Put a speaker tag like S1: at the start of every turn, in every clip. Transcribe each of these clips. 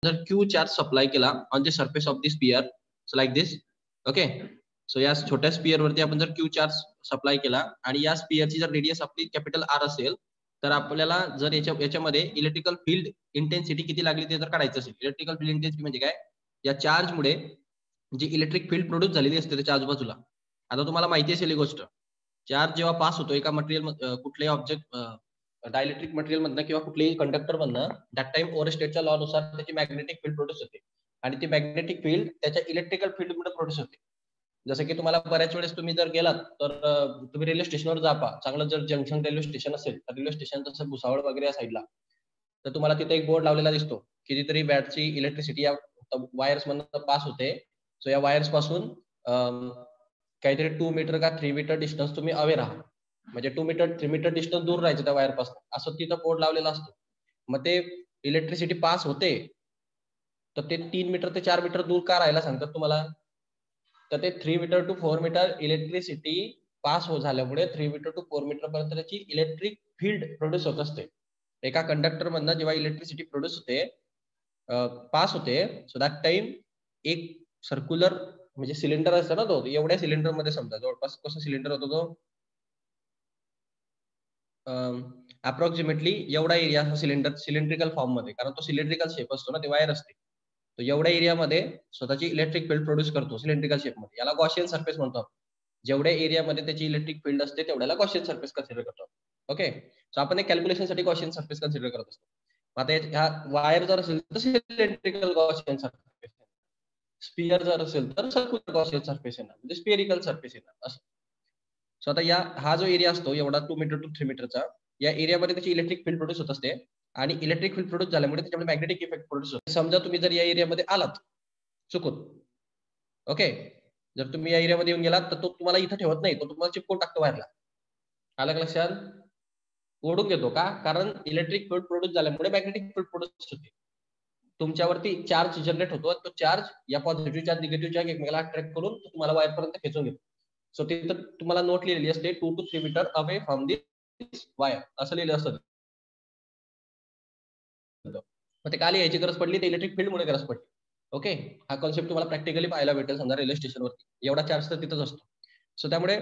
S1: जर Q charge supply केला on the surface of the sphere so like this. Okay, so या छोट्या sphere वरती आपण जर क्यू चार्ज सप्लाय केला आणि या स्पियरची जर रेडियस आपली कॅपिटल आर असेल तर आपल्याला जर याच्यामध्ये इलेक्ट्रिकल फील्ड इंटेन्सिटी किती लागली ते जर काढायचं असेल. इलेक्ट्रिकल फील्ड इंटेन्सिटी म्हणजे काय, या चार्जमुळे जी इलेक्ट्रिक फील्ड प्रोड्यूस झालेली असते त्याच्या आजूबाजूला. आता तुम्हाला माहिती असेल ही गोष्ट, चार्ज जेव्हा पास होतो एका मटेरियल कुठल्याही ऑब्जेक्ट डायलेक्ट्रिक मटेरियल मधनं किंवा कुठल्याही कंडक्टर मधनं, दॅट टाइम ओरस्टेटच्या लॉ नुसार त्याची मॅग्नेटिक फील्ड प्रोड्यूस होते आणि ती मॅग्नेटिक फील्ड त्याच्या इलेक्ट्रिकल फील्ड मध्ये प्रोड्यूस होते. जसं की तुम्हाला बऱ्याच वेळेस तुम्ही जर गेलात तर तुम्ही रेल्वे स्टेशनवर जापा, चांगलं जर जंक्शन रेल्वे स्टेशन असेल तर रेल्वे स्टेशन तसं भुसावळ वगैरे या साईडला, तर तुम्हाला तिथे एक बोर्ड लावलेला दिसतो, कितीतरी वॅटची इलेक्ट्रिसिटी या वायर्स मधून पास होते. सो या वायर्स पासून काहीतरी 2 मीटर का 3 मीटर डिस्टन्स तुम्ही अवे राहा, म्हणजे 2 मीटर 3 मीटर डिस्टन्स दूर राहायचं त्या वायर पासून, असं तिथं बोर्ड लावलेला असतो. मग ते इलेक्ट्रिसिटी पास होते तर ते 3 मीटर ते 4 मीटर दूर का राहायला सांगतात तुम्हाला, तर ते 3 meter to 4 meter electricity pass झाल्यामुळे 3 मीटर टू 4 मीटर पर्यंत त्याची इलेक्ट्रिक फील्ड प्रोड्यूस होत असते. एका कंडक्टर मधनं जेव्हा इलेक्ट्रिसिटी प्रोड्यूस होते, पास होते, सो दॅट टाइम एक सर्क्युलर म्हणजे सिलेंडर असतं ना, तो एवढ्या सिलेंडर मध्ये समजा जवळपास कसं सिलेंडर होतो तो, अप्रॉक्सिमेटली एवढा एरिया सिलेंडर सिलेंड्रिकल फॉर्म मध्ये, कारण तो सिलेंड्रिकल शेप असतो ना, ते वायर असते, तो एवढ्या एरियामध्ये स्वतःची इलेक्ट्रिक फील्ड प्रोड्यूस करतो सिलेंड्रिकल शेप मध्ये. याला गॉसियन सरफेस म्हणतो आपण. जेवढ्या एरियामध्ये त्याची इलेक्ट्रिक फील्ड असते तेवढ्याला गॉसियन सरफेस कन्सिडर करतो. ओके, सो आपण एक कॅल्क्युलेशन साठी गॉसियन सरफेस कन्सिडर करत असतो. आता ह्या वायर जर असेल तर सिलेंड्रिकल गॉसियन सरफेस, स्पियर जर असेल तर सर्क्युलर गॉसियन सरफेस येणार, म्हणजे स्पेरिकल सरफेस येणार असं. सो आता हा जो एरिया असतो एवढा 2 मीटर टू 3 मीटरचा, या एरियामध्ये त्याची इलेक्ट्रिक फील्ड प्रोड्यूस होत असते आणि इलेक्ट्रिक फील्ड प्रोड्यूस झाल्यामुळे त्याच्यामध्ये मॅग्नेटिक इफेक्ट प्रोड्यूस होतो. समजा तुम्ही जर या एरियामध्ये आलात चुकून, ओके, जर तुम्ही या एरियामध्ये येऊन गेलात तर तो तुम्हाला इथं ठेवत नाही, तो तुम्हाला चिपकून टाकतो वायरला. आलं लक्षात, ओढून घेतो का, कारण इलेक्ट्रिक फील्ड प्रोड्यूस झाल्यामुळे मॅग्नेटिक फील्ड प्रोड्यूस होते, तुमच्यावरती चार्ज जनरेट होतो, तो चार्ज या पॉझिटिव्ह चार्ज निगेटिव्ह चार्ज एकमेकाला अट्रॅक्ट करून तुम्हाला वायर पर्यंत खेचून घेतो. सो तिथं तुम्हाला नोट लिहिलेली असते 2 to 3 meter away from this wire असं लिहिलं असतं. मग ते काल यायची गरज पडली, ते इलेक्ट्रिक फील्ड मुळे गरज पडली. ओके, हा कॉन्सेप्ट तुम्हाला प्रॅक्टिकली पाहायला भेटेल समजा रेल्वे स्टेशनवरती, एवढा चार्ज तर तिथंच असतो. सो त्यामुळे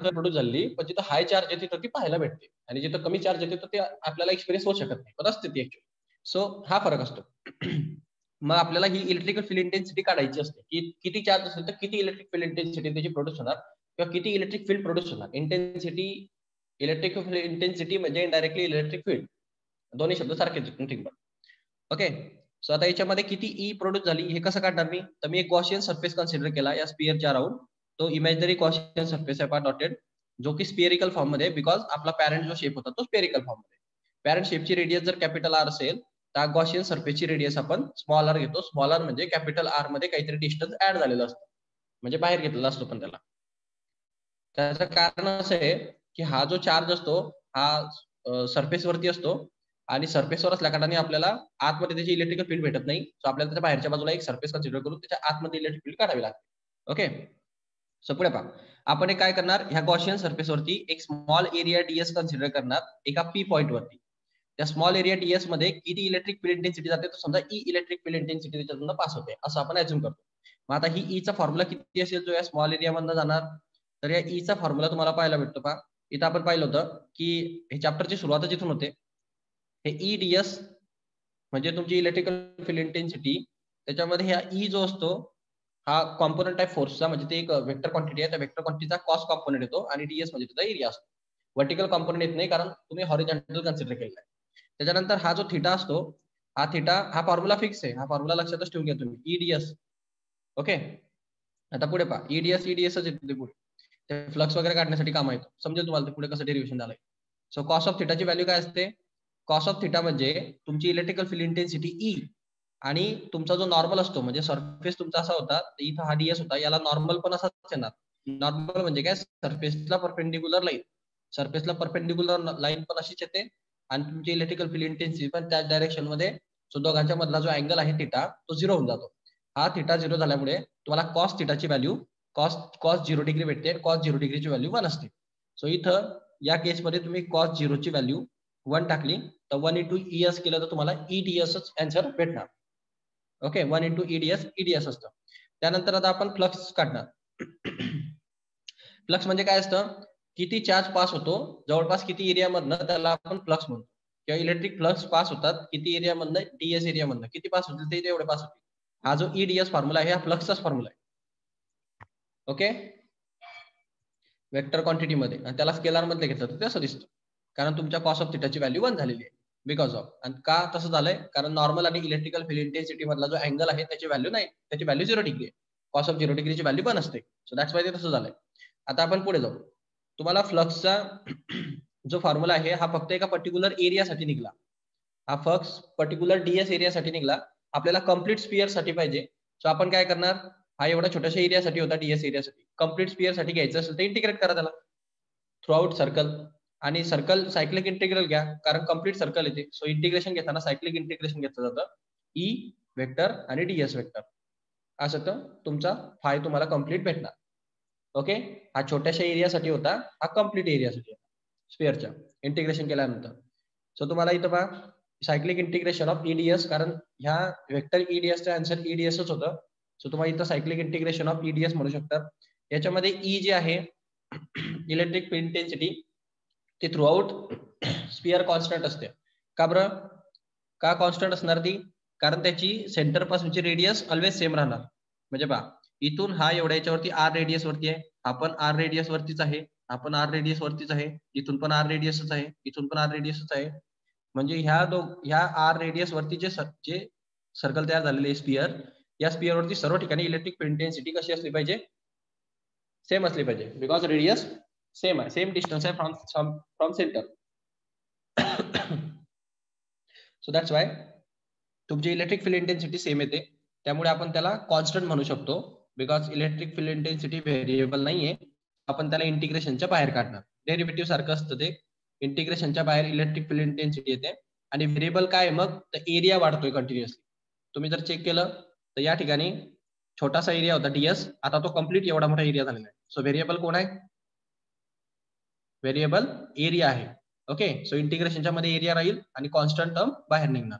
S1: प्रोड्यूस झाली, पण जिथं हाय चार्ज येते तर ती पाहायला भेटते आणि जिथं कमी चार्ज येते तर ते आपल्याला एक्सपिरियन्स होऊ शकत नाही, पण असते ती ऍक्च्युअली. सो हा फरक असतो. मग आपल्याला ही इलेक्ट्रिकल फील्ड इंटेन्सिटी काढायची असते, की किती चार्ज असेल तर किती इलेक्ट्रिक फील्ड इंटेन्सिटी त्याची प्रोड्यूस होणार किंवा किती इलेक्ट्रिक फील्ड प्रोड्यूस होणार. इंटेन्सिटी, इलेक्ट्रिक फील्ड इंटेन्सिटी म्हणजे इनडायरेक्टली इलेक्ट्रिक फील्ड, दोन्ही शब्द सारखेच आहेत, ठीक. ओके, सो आता याच्यामध्ये किती ई प्रोड्यूस झाली हे कसं काढणार मी, तर मी एक गॉसियन सरफेस कन्सिडर केला या स्पियरच्या अराउंड. तो इमॅजिनरी गॉसियन सरफेस आहे डॉटेड, जो की स्पिअरिकल फॉर्म मध्ये, बिकॉज आपला पॅरेंट जो शेप होता तो स्पिअरिकल फॉर्म मध्ये. पॅरेंट शेपची रेडियस जर कॅपिटल आर असेल तर गॉसियन सरफेसची रेडियस आपण स्मॉल आर घेतो. स्मॉल आर म्हणजे कॅपिटल आर मध्ये काहीतरी डिस्टन्स ऍड झालेलं असतं, म्हणजे बाहेर घेतलेला असतो. पण त्याचं कारण असं आहे की हा जो चार्ज असतो हा सरफेस वरती असतो आणि सरफेसवर असल्या कारणाने आपल्याला आतमध्ये त्याची इलेक्ट्रिकल फील्ड भेटत नाही. सो आपल्याला त्याच्या बाहेरच्या बाजूला एक सरफेस कन्सिडर करून त्याच्या आतमध्ये इलेक्ट्रिक फील्ड काढावी लागते. ओके, सो पुढे पहा, आपण एक काय करणार, ह्या गॉसियन सरफेस वरती एक स्मॉल एरिया डीएस कन्सिडर करणार एका पी पॉईंट वरती. त्या स्मॉल एरिया डीएस मध्ये किती इलेक्ट्रिक फील्ड इंटेन्सिटी जाते, तर समजा ई इलेक्ट्रिक फील्ड इंटेन्सिटी त्याच्यातून पास होते असं आपण अज्युम करतो. मग आता ही ईचा फॉर्म्युला किती असेल जो या स्मॉल एरिया मधनं जाणार, तर या ईचा फॉर्म्युला तुम्हाला पाहायला भेटतो पहा. इथं आपण पाहिलं होतं की हे चॅप्टरची सुरुवात जिथून होते, हे ई डीएस म्हणजे तुमची इलेक्ट्रिकल फील्ड इंटेन्सिटी, त्याच्यामध्ये हा ई जो असतो हा कॉम्पोनंट आहे फोर्सचा, म्हणजे ते एक वेक्टर क्वांटिटी आहे, त्या वेक्टर क्वांटिटीचा कॉस्ट कॉम्पोनंट येतो आणि डीएस म्हणजे त्याचा एरिया असतो. व्हर्टिकल कॉम्पोनंट येत नाही कारण तुम्ही हॉरिझॉन्टल कन्सिडर केलेला आहे. त्याच्यानंतर हा जो थिटा असतो, हा थिटा हा फॉर्म्युला फिक्स आहे, हा फॉर्म्युला लक्षातच ठेवून घ्या तुम्ही, ईडीएस. ओके, आता पुढे पहा, ईडीएस ईडीएसच येते पुढे, ते फ्लक्स वगैरे काढण्यासाठी काम येतो, समजेल तुम्हाला ते पुढे कसं डेरिव्हेशन झालंय. सो कॉस ऑफ थिटाची व्हॅल्यू काय असते, कॉस ऑफ थिटा म्हणजे तुमची इलेक्ट्रिकल फील्ड इंटेन्सिटी ई आणि तुमचा जो नॉर्मल असतो, म्हणजे सरफेस तुमचा असा होता, इथं हा डीएस होता, याला नॉर्मल पण असाच येणार. नॉर्मल म्हणजे काय, सरफेसला परपेंडिक्युलर लाईन, सरफेसला परपेंडिक्युलर लाईन पण अशीच येते आणि तुमची इलेक्ट्रिकल फील्ड इंटेन्सिटी पण त्याच डायरेक्शन मध्ये. सो दोघांच्या मधला जो अँगल आहे थिटा तो 0 होऊन जातो. हा थिटा 0 झाल्यामुळे तुम्हाला कॉस थिटाची व्हॅल्यू कॉस 0 डिग्री भेटते, कॉस 0 डिग्रीची व्हॅल्यू 1 असते. सो इथं या केसमध्ये तुम्ही कॉस 0 ची व्हॅल्यू 1 टाकली तर 1 इंटू ES केलं तर तुम्हाला EDSच आन्सर भेटणार. ओके, 1 इंटू EDS असतं. त्यानंतर आता आपण फ्लक्स काढणार. फ्लक्स म्हणजे काय असतं, किती चार्ज पास होतो जवळपास किती एरियामधनं, त्याला आपण फ्लक्स म्हणतो. किंवा इलेक्ट्रिक फ्लक्स पास होतात किती एरियामधनं, DS एरियामधनं किती पास होतील ते तेवढे पास होतील. हा जो EDS फॉर्म्युला आहे हा फ्लक्सचाच फॉर्म्युला आहे. ओके, वेक्टर क्वांटिटी मध्ये, आणि त्याला स्केलर मध्ये घेतलं तर असं दिसतं, कारण तुमच्या कॉस ऑफ थिटाची व्हॅल्यू 1 झालेली आहे बिकॉज ऑफ. आणि का तसं झालंय, कारण नॉर्मल आणि इलेक्ट्रिकल फील्ड इंटेन्सिटी मधला जो अँगल आहे त्याची व्हॅल्यू नाही, त्याची व्हॅल्यू 0 डिग्री आहे. कॉस ऑफ 0 डिग्रीची व्हॅल्यू 1 असते. सो दॅट्स वाय ते तसं झालंय. आता आपण पुढे जाऊ. तुम्हाला फ्लक्सचा जो फॉर्म्युला आहे हा फक्त एका पर्टिक्युलर एरियासाठी निघला. हा फ्लक्स पर्टिक्युलर DS एरियासाठी निघला. आपल्याला कम्प्लीट स्पियर साठी पाहिजे. सो आपण काय करणार, हा एवढा छोट्याशा एरियासाठी होता, DS एरियासाठी. कम्प्लीट स्पियर साठी घ्यायचं असेल तर इंटिग्रेट करा त्याला थ्रू आउट सर्कल. आणि सर्कल सायक्लिक इंटिग्रल घ्या, कारण कम्प्लीट सर्कल येते. सो इंटिग्रेशन घेताना सायक्लिक इंटिग्रेशन घेतलं जातं. E वेक्टर आणि DS वेक्टर असं तर तुमचा फाय तुम्हाला कम्प्लीट भेटणार. ओके, हा छोट्याशा एरियासाठी होता, हा कम्प्लीट एरियासाठी स्पियरच्या इंटिग्रेशन केल्यानंतर. सो तुम्हाला इथं पहा सायक्लिक इंटिग्रेशन ऑफ EDS, कारण ह्या वेक्टर EDSचा आन्सर EDSच होतं. सो तुम्हाला इथं सायक्लिक इंटिग्रेशन ऑफ EDS म्हणू शकतात. याच्यामध्ये E जे आहे इलेक्ट्रिक फील्ड इंटेन्सिटी, ती थ्रू आउट स्पियर कॉन्स्टंट असते. का बरं, का कॉन्स्टंट असणार ती, कारण त्याची सेंटर पासूनची रेडियस ऑलवेज सेम राहणार. म्हणजे पहा, इथून हा एवढ्या याच्यावरती R रेडियस वरती आहे, आपण R रेडियस वरतीच आहे, आपण R रेडियस वरतीच आहे, इथून पण R रेडियसच आहे, इथून पण R रेडियसच आहे. म्हणजे ह्या R रेडियस वरती जे सर्कल तयार झालेले स्पियर, या स्पियर वरती सर्व ठिकाणी इलेक्ट्रिक फील्ड इंटेन्सिटी कशी असली पाहिजे, सेम असली पाहिजे, बिकॉज रेडियस सेम आहे, सेम डिस्टन्स आहे from centre. So that's Y तुमची इलेक्ट्रिक फील्ड इंटेन्सिटी सेम येते. त्यामुळे आपण त्याला कॉन्स्टंट म्हणू शकतो, because electric field intensity variable नाहीये. आपण त्याला इंटिग्रेशनच्या बाहेर काढणार. डेरिव्हेटिव्ह सारखं असतं ते. इंटिग्रेशनच्या बाहेर इलेक्ट्रिक फील्ड इंटेन्सिटी येते. आणि व्हेरिएबल काय मग, तर एरिया वाढतोय कंटिन्युअसली. तुम्ही जर चेक केलं तर या ठिकाणी छोटासा एरिया होता DS, आता तो कम्प्लीट एवढा मोठा एरिया झालेला आहे. सो व्हेरिएबल कोण आहे, व्हेरिएबल एरिया आहे. ओके, सो इंटिग्रेशनच्या मध्ये एरिया राहील आणि कॉन्स्टंट टर्म बाहेर निघणार.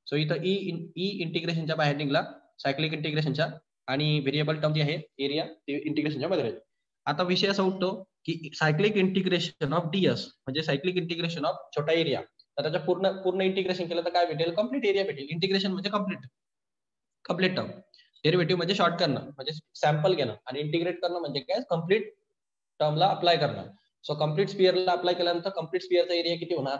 S1: सो इथं ई इंटिग्रेशनच्या बाहेर निघला, सायक्लिक इंटिग्रेशनच्या, आणि व्हेरिएबल टर्म जी आहे एरिया ते इंटिग्रेशनच्या मध्ये राहील. आता विषय असा उठतो की सायक्लिक इंटिग्रेशन ऑफ DS म्हणजे सायक्लिक इंटिग्रेशन ऑफ छोटा एरिया, तर त्याच्या पूर्ण इंटिग्रेशन केलं तर काय भेटेल, कम्प्लीट एरिया भेटेल. इंटिग्रेशन म्हणजे कम्प्लीट टर्म, डेरिव्हेटिव्ह म्हणजे शॉर्ट करणं म्हणजे सॅम्पल घेणं, आणि इंटिग्रेट करणं म्हणजे काय, कम्प्लीट टर्मला अप्लाय करणं. सो कम्प्लीट स्पियरला अप्लाय केल्यानंतर कम्प्लीट स्पियरचा एरिया किती होणार,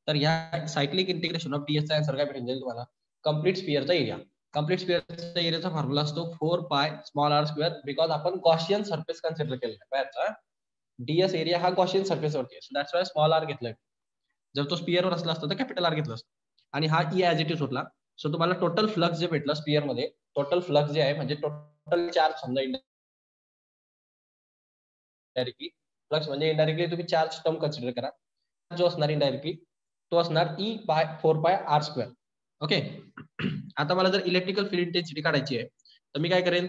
S1: तर ह्या सायक्लिक इंटिग्रेशन ऑफ DS चा आन्सर काय भेटेल तुम्हाला, कम्प्लीट स्पियरचा एरिया. कम्प्लीट स्पियरचा एरियाचा फॉर्म्युला असतो 4π स्मॉल r स्क्वेअर, बिकॉज आपण गॉसियन सरफेस कन्सिडर केलेला बाहेरचा. DS एरिया हा गॉसियन सरफेस वरती आहे, so that's Y small r घेतलाय. जर तो स्पियरवर असला असता तर कॅपिटल R घेतला असतं. आणि हा E ॲज इट इज होता. सो तुम्हाला टोटल फ्लक्स जे भेटलं स्पियर मध्ये, टोटल फ्लक्स जे आहे म्हणजे टोटल चार्ज समजा इनडायरेक्टली, फ्लक्स म्हणजे इनडायरेक्टली तुम्ही चार्ज टर्म कन्सिडर करा, जो असणार इनडायरेक्टली तो असणार E/4πr स्क्वेअर. ओके, आता मला जर इलेक्ट्रिकल फील्ड इंटेन्सिटी काढायची आहे तर मी काय करेन,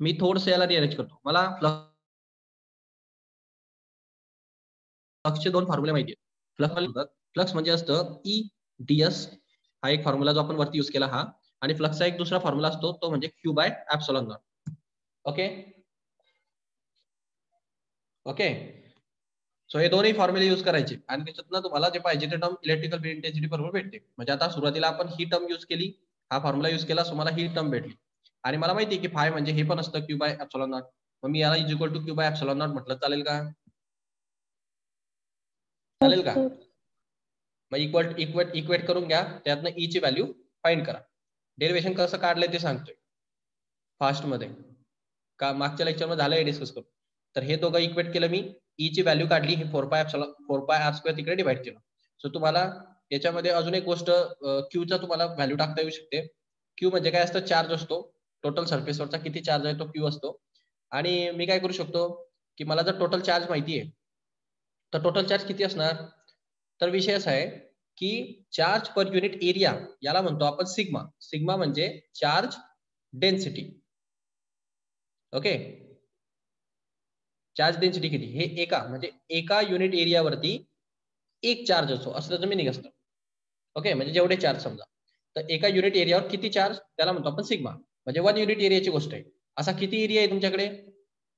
S1: मी थोडस याला रिअरेंज करतो. मला फ्लक्सचे दोन फॉर्म्युले माहिती आहेत. फ्लक्स म्हणजे असतं EDS, हा एक फॉर्म्युला जो आपण वरती युज केला हा, आणि फ्लक्सचा एक दुसरा फॉर्म्युला असतो तो म्हणजे Q/ε0. ओके ओके, सो हे दोन्ही फॉर्म्युले यूज करायचे, आणि त्याच्यातनं तुम्हाला जे पाहिजे ते टर्म इलेक्ट्रिकल फील्ड इंटेन्सिटी बरोबर भेटते. म्हणजे आता सुरुवातीला आपण ही टर्म यूज केली, हा फॉर्म्युला यूज केला, सो मला ही टर्म भेटली. आणि मला माहिती आहे की फाय म्हणजे हे पण असतं Q/ε0. मग मी याला इज इक्वल टू Q/ε0 म्हटलं चालेल का, चालेल का? मग इक्वेट करून घ्या, त्यातनं E ची व्हॅल्यू फाइंड करा. डेरिव्हेशन कसं काढलंय ते सांगतोय फास्ट मध्ये, का मागच्या लेक्चरमध्ये झालंय डिस्कस करून. तर हे दोघं इक्वेट केलं मी, E ची व्हॅल्यू काढली, हे 4πr स्क्वेअर तिकडे डिवाइड केलं. सो तुम्हाला याच्यामध्ये अजून एक गोष्ट, Qचा तुम्हाला व्हॅल्यू टाकता येऊ शकते. Q म्हणजे काय असतं, चार्ज असतो. टोटल सरफेसवरचा किती चार्ज आहे तो Q असतो. आणि मी काय करू शकतो की मला जर टोटल चार्ज माहिती आहे तर टोटल चार्ज किती असणार, तर विषय असा आहे की चार्ज पर युनिट एरिया याला म्हणतो आपण सिग्मा. सिग्मा म्हणजे charge density. Okay, charge density किती, हे एका युनिट एरियावरती एक चार्ज असतो असं त्याचं मिनिंग असतं. ओके, म्हणजे जेवढे चार्ज समजा, तर एका युनिट एरियावर किती चार्ज त्याला म्हणतो आपण सिग्मा. म्हणजे 1 युनिट एरियाची गोष्ट आहे. असा किती एरिया आहे तुमच्याकडे?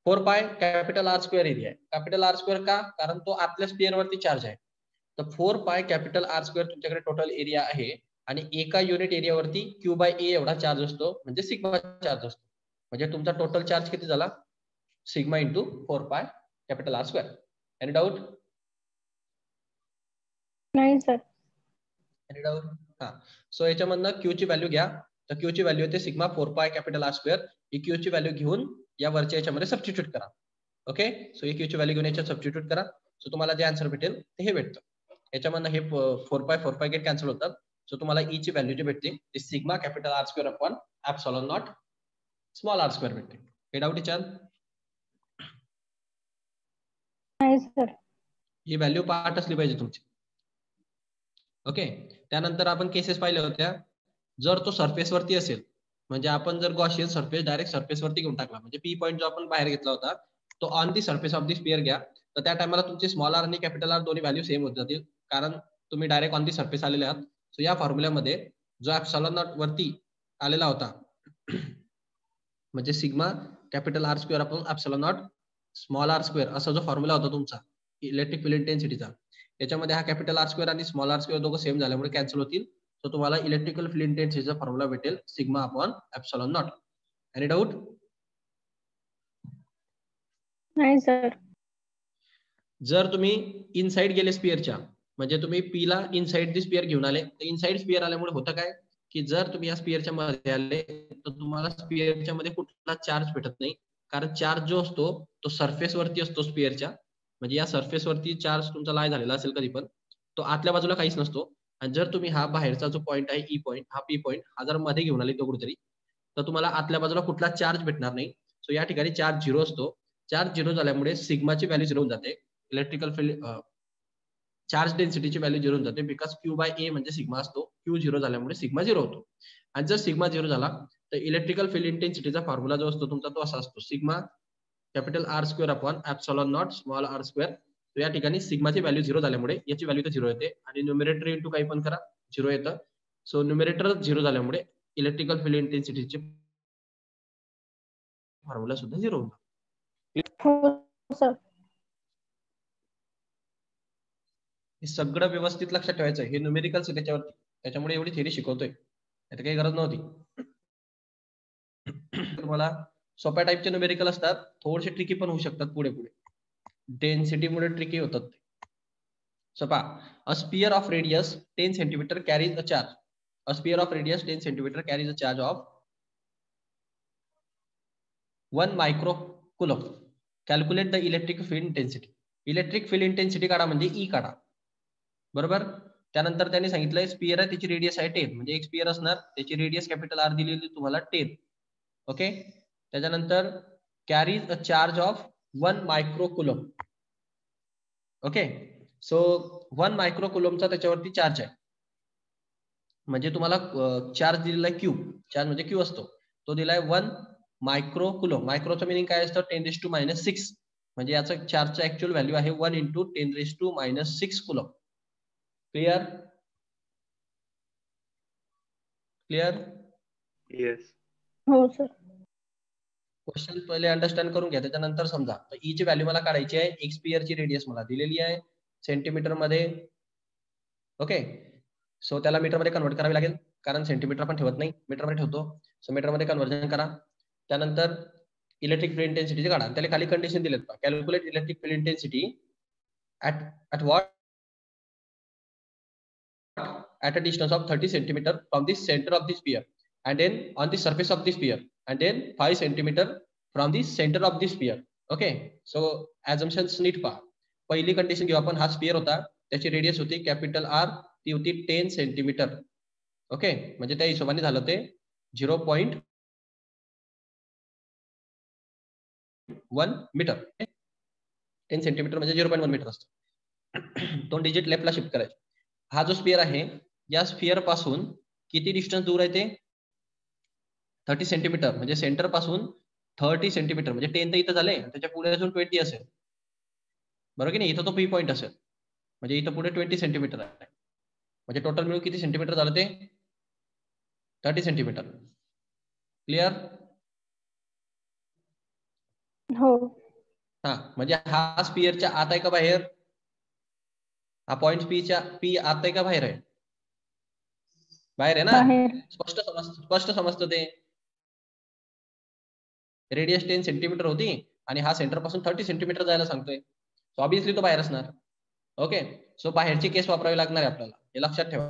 S1: 4 pi capital R square area आहे. कॅपिटल आर स्क्वेअर का? कारण तो आतल्या स्पिअर वरती चार्ज आहे. तर 4 पाय कॅपिटल आर स्क्वेअर तुमच्याकडे टोटल एरिया आहे आणि एका युनिट एरियावरती क्यू बाय ए एवढा चार्ज असतो, म्हणजे सिग्मा चार्ज असतो. म्हणजे तुमचा टोटल चार्ज किती झाला? Sigma into 4 pi capital R square. Any doubt?
S2: नाही सर.
S1: Any doubt? हा. सो याच्यामधनं क्यू ची व्हॅल्यू घ्या. तर क्यू ची व्हॅल्यू येते sigma 4 pi capital R square. ही क्यू ची व्हॅल्यू घेऊन या वरच्या याच्यामध्ये सबस्टिट्यूट करा. ओके, सो ही क्यू ची व्हॅल्यू घेऊन याच्यात सबस्टिट्यूट करा. सो तुम्हाला जे आन्सर भेटेल ते हे भेटतं. याच्यामधनं हे 4 पाय गेट कॅन्सल होतात. सो तुम्हाला ई ची व्हॅल्यू जी भेटते ती sigma capital R square upon epsilon not small R square भेटते. हे डाऊट याच्यात?
S2: नाही सर.
S1: ही व्हॅल्यू पाठ असली पाहिजे तुमची. ओके, त्यानंतर आपण केसेस पाहिल्या होत्या. जर तो सरफेस वरती असेल, म्हणजे आपण जर गॉशियन सरफेस डायरेक्ट सरफेस वरती घेऊन टाकला, म्हणजे पी पॉईंट जो आपण बाहेर घेतला होता तो on the surface of the sphere घ्या, तर त्या टायमाला तुमचे स्मॉल आर आणि कॅपिटल आर दोन्ही व्हॅल्यू सेम होत जातील, कारण तुम्ही डायरेक्ट ऑन दी सरफेस आलेले आहात. सो या फॉर्म्युल्यामध्ये जो एप्सिलॉन नॉट वरती आलेला होता म्हणजे sigma capital R square upon epsilon not small R square असा जो फॉर्म्युला होता तुमचा इलेक्ट्रिक फील्ड इंटेन्सिटीचा, याच्यामध्ये हा कॅपिटल आर स्क्वेअर आणि स्मॉल आर स्क्वेअर दोघं सेम झाल्यामुळे कॅन्सल होतील. तर तुम्हाला इलेक्ट्रिकल फील्ड इंटेन्सिटीचा फॉर्म्युला भेटेल sigma upon epsilon not. Any doubt?
S2: नाही सर.
S1: जर तुम्ही इनसाइड गेले स्पिअरच्या, म्हणजे तुम्ही पी ला इनसाइड दी स्पिअर घेऊन आले, तर इनसाइड स्पिअर आल्यामुळे होतं काय की जर तुम्ही या स्पिअरच्या मध्ये आले तर तुम्हाला स्पिअरच्या मध्ये कुठला चार्ज भेटत नाही, कारण चार्ज जो असतो तो सरफेस वरती असतो स्पिअरच्या. म्हणजे या सरफेस वरती चार्ज तुमचा लाय झालेला असेल कधी पण, तो आतल्या बाजूला काहीच नसतो. आणि जर तुम्ही हा बाहेरचा जो पॉईंट आहे ई पॉईंट, हा पी पॉईंट हा जर मध्ये घेऊन आले तो कुठेतरी, तर तुम्हाला आतल्या बाजूला कुठला चार्ज भेटणार नाही. सो या ठिकाणी चार्ज झिरो असतो. चार्ज झिरो झाल्यामुळे सिग्माची व्हॅल्यू झिरो होऊन जाते. इलेक्ट्रिकल फील्ड चार्ज डेन्सिटीची व्हॅल्यू झिरो होऊन जाते, बिकॉज क्यू बाय ए म्हणजे सिग्मा असतो. क्यू झिरो झाल्यामुळे सिग्मा झिरो होतो. आणि जर सिग्मा झिरो झाला तर इलेक्ट्रिकल फील्ड इंटेन्सिटीचा फॉर्म्युला जो असतो तुमचा तो असा असतो sigma capital R square upon epsilon not small R square. तर या ठिकाणी सिग्माची व्हॅल्यू झिरो झाल्यामुळे याची व्हॅल्यू तर झिरो येते आणि न्यूमरेटर इंटू काही पण करा झिरो येतं. सो न्यूमरेटर झिरो झाल्यामुळे इलेक्ट्रिकल फील्ड इंटेन्सिटीचे फॉर्म्युला सुद्धा झिरो होतो.
S2: हो सर.
S1: हे सगळं व्यवस्थित लक्षात ठेवायचं. हे न्यूमेरिकल्स आहे त्याच्यावरती, त्याच्यामुळे एवढी थेरी शिकवतोय, आता काही गरज नव्हती. तुम्हाला सोप्या टाईपचे न्यूमेरिकल असतात, थोडेसे ट्रिकी पण होऊ शकतात पुढे पुढे, डेन्सिटीमुळे ट्रिकी होतात. So a sphere of radius 10 centimeter carries a charge. A sphere of radius 10 centimeter carries a charge of 1 microcoulomb. Calculate the electric field intensity. Electric field intensity काढा म्हणजे E काढा, बरोबर. त्यानंतर त्यांनी सांगितलंय स्पियर आहे त्याची रेडियस आहे 10, म्हणजे एक स्पियर असणार त्याची रेडियस कॅपिटल आर दिलेली तुम्हाला 10. ओके, त्याच्यानंतर carries a charge of 1 microcoulomb. Okay, so 1 मायक्रोकुलमचा त्याच्यावरती चार्ज आहे. म्हणजे तुम्हाला चार्ज दिलेला आहे क्यू, चार्ज म्हणजे क्यू असतो तो दिलाय 1 मायक्रोकुलम. मायक्रोचं मिनिंग काय असतं? 10⁻⁶. म्हणजे याचा चार्जचा ऍक्च्युअल व्हॅल्यू आहे 1 × 10⁻⁶ कुलम. क्लिअर? क्लिअर?
S2: येस. हो सर.
S1: क्वेश्चन पहिले अंडरस्टँड करून घ्या, त्याच्यानंतर समजा. तर ई ची व्हॅल्यू मला काढायची आहे, एक स्पियरची रेडियस मला दिलेली आहे सेंटीमीटर मध्ये. ओके, सो त्याला मीटर मध्ये कन्वर्ट करावी लागेल, कारण सेंटीमीटर आपण ठेवत नाही, मीटर मध्ये ठेवतो. सो मीटर मध्ये कन्वर्जन करा. त्यानंतर इलेक्ट्रिक फील्ड इंटेन्सिटी काढा. त्याला खाली कंडिशन दिलेत, calculate electric field intensity at what at a distance of 30 centimeter from the center of the sphere and then on the surface of the sphere and then 5 centimeter from the center of the sphere. Okay, so assumptions नीट पहा. पहिली condition घेऊ आपण, हा sphere होता, त्याची radius होती capital R, ती होती 10 सेंटीमीटर. ओके, म्हणजे त्या हिशोबाने झालं ते 0.1 मीटर. 10 सेंटीमीटर म्हणजे 0.1 मीटर असतं. 2 डिजिट लेफ्टला शिफ्ट करायचे. हा जो स्पियर आहे या स्पियर पासून किती डिस्टन्स दूर आहे ते? 30 सेंटीमीटर. म्हणजे सेंटर पासून 30 सेंटीमीटर म्हणजे 10 तर इथं झाले, त्याच्या पुढे अजून 20 असेल, बरोबर की नाही? इथं तो पी पॉईंट असेल. म्हणजे इथं पुढे 20 सेंटीमीटर आहे, म्हणजे टोटल मिळून किती सेंटीमीटर झालं ते 30 सेंटीमीटर. क्लिअर?
S2: हो.
S1: हा, म्हणजे हा स्पियरच्या आत आहे का बाहेर? हा पॉइंट पी आत आहे का बाहेर आहे? बाहेर आहे ना.
S2: बाहेर.
S1: स्पष्ट समजतं ते. रेडियस 10 सेंटीमीटर होती आणि हा सेंटर पासून 30 सेंटीमीटर जायला सांगतोय, सो ऑब्विसली तो बाहेर असणार. ओके, सो बाहेरची केस वापरावी लागणार आहे आपल्याला, हे लक्षात ठेवा.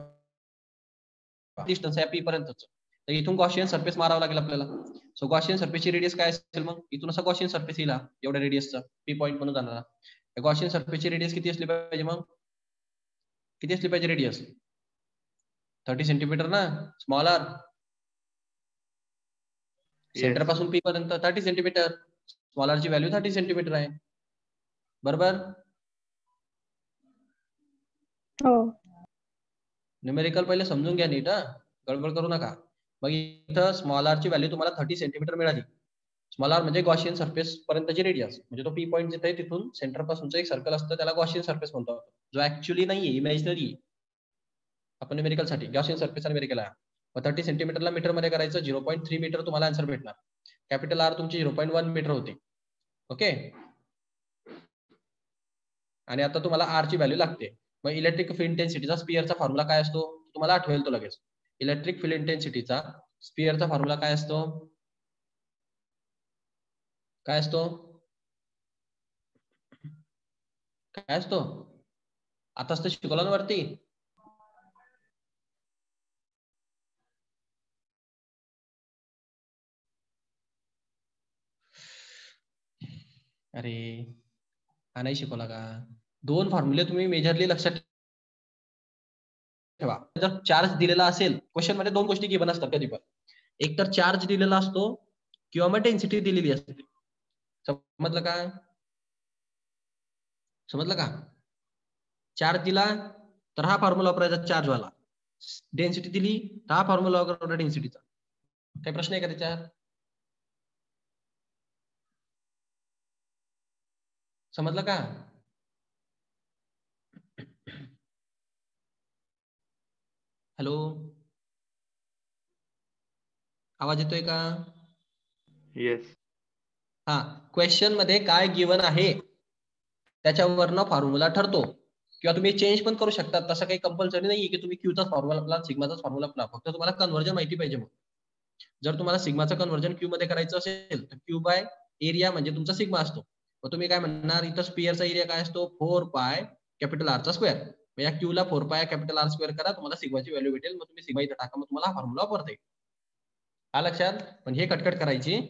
S1: डिस्टन्स आहे पी पर्यंतच, तर इथून गॉसियन सरफेस मारावं लागेल आपल्याला. सो गॉसियन सरफेसची रेडियस काय असेल मग? इथून असा गॉसियन सरफेस येईल एवढ्या रेडियसचा, पी पॉईंट म्हणून जाणार. गॉसियन सरफेसची रेडियस किती असली पाहिजे मग? किती असली पाहिजे रेडियस? 30 सेंटीमीटर ना, स्मॉल आर. सेंटर पासून पी पर्यंत 30 सेंटीमीटर, स्मॉल आर ची व्हॅल्यू 30 सेंटीमीटर आहे, बरोबर?
S2: हो.
S1: न्यूमेरिकल पहिले समजून घ्या नीट, गडबड करू नका. मग इथं स्मॉल आर ची व्हॅल्यू तुम्हाला 30 सेंटीमीटर मिळाली. स्मॉल आर म्हणजे गॉसियन सरफेस पर्यंतची रेडियस, म्हणजे तो पी पॉईंट जिथे आहे तिथून सेंटर पासूनचं एक सर्कल असतं, त्याला गॉसियन सरफेस म्हणतो, जो ऍक्च्युअली नाहीये, इमॅजिनरी. आपण न्यूमेरिकल साठी गॉसियन सरफेस आणि न्यूमेरिकल आहे. मग 30 सेंटीमीटरला मीटर मध्ये करायचं, 0.3 मीटर तुम्हाला आन्सर भेटणार. कॅपिटल आर तुमची 0.1 मीटर होती. ओके, आणि आता तुम्हाला आर ची व्हॅल्यू लागते. मग इलेक्ट्रिक फील्ड इंटेन्सिटीचा स्पियरचा फॉर्म्युला काय असतो तुम्हाला आठवेल तो लगेच. इलेक्ट्रिक फील्ड इंटेन्सिटीचा स्पियरचा फॉर्म्युला काय असतो? काय असतो? काय असतो? आताच तर शिकवला ना वरती. अरे हा नाही शिकवला का? दोन फॉर्म्युले तुम्ही मेजरली लक्षात ठेवा. जर चार्ज दिलेला असेल, क्वेश्चन मध्ये दोन गोष्टी गिवन असतात कधी पण, एक तर चार्ज दिलेला असतो किंवा मग डेन्सिटी दिलेली असते. समजलं का? समजलं का? चार्ज दिला तर हा फॉर्म्युला वापरायचा चार्ज वाला, डेन्सिटी दिली तर हा फॉर्म्युला वापरायचा डेन्सिटीचा. काही प्रश्न आहे का त्याच्यात? समजलं का? हॅलो, आवाज येतोय का?
S3: येस.
S1: हा, क्वेश्चन मध्ये काय गिवन आहे त्याच्यावरनं फॉर्म्युला ठरतो, किंवा तुम्ही चेंज पण करू शकता. तसं काही कंपल्सरी नाहीये की तुम्ही क्यूचाच फॉर्म्युला सिग्माचाच फॉर्म्युला प्ला, फक्त तुम्हाला कन्व्हर्जन माहिती पाहिजे. मग जर तुम्हाला सिग्माचं कन्व्हर्जन क्यू मध्ये करायचं असेल तर क्यू बाय एरिया म्हणजे तुमचा सिग्मा असतो. मग तुम्ही काय म्हणणार, इथं स्पियरचा एरिया काय असतो? 4 पाय कॅपिटल आर चा स्क्वेअर. मग या क्यू ला 4 पाय कॅपिटल आर स्क्वेअर करा, तुम्हाला सिग्माची व्हॅल्यू भेटेल. मग तुम्ही सिग्मा इथं टाका, मग तुम्हाला हा फॉर्म्युला वापरता येईल. हा लक्षात. पण हे कटकट करायची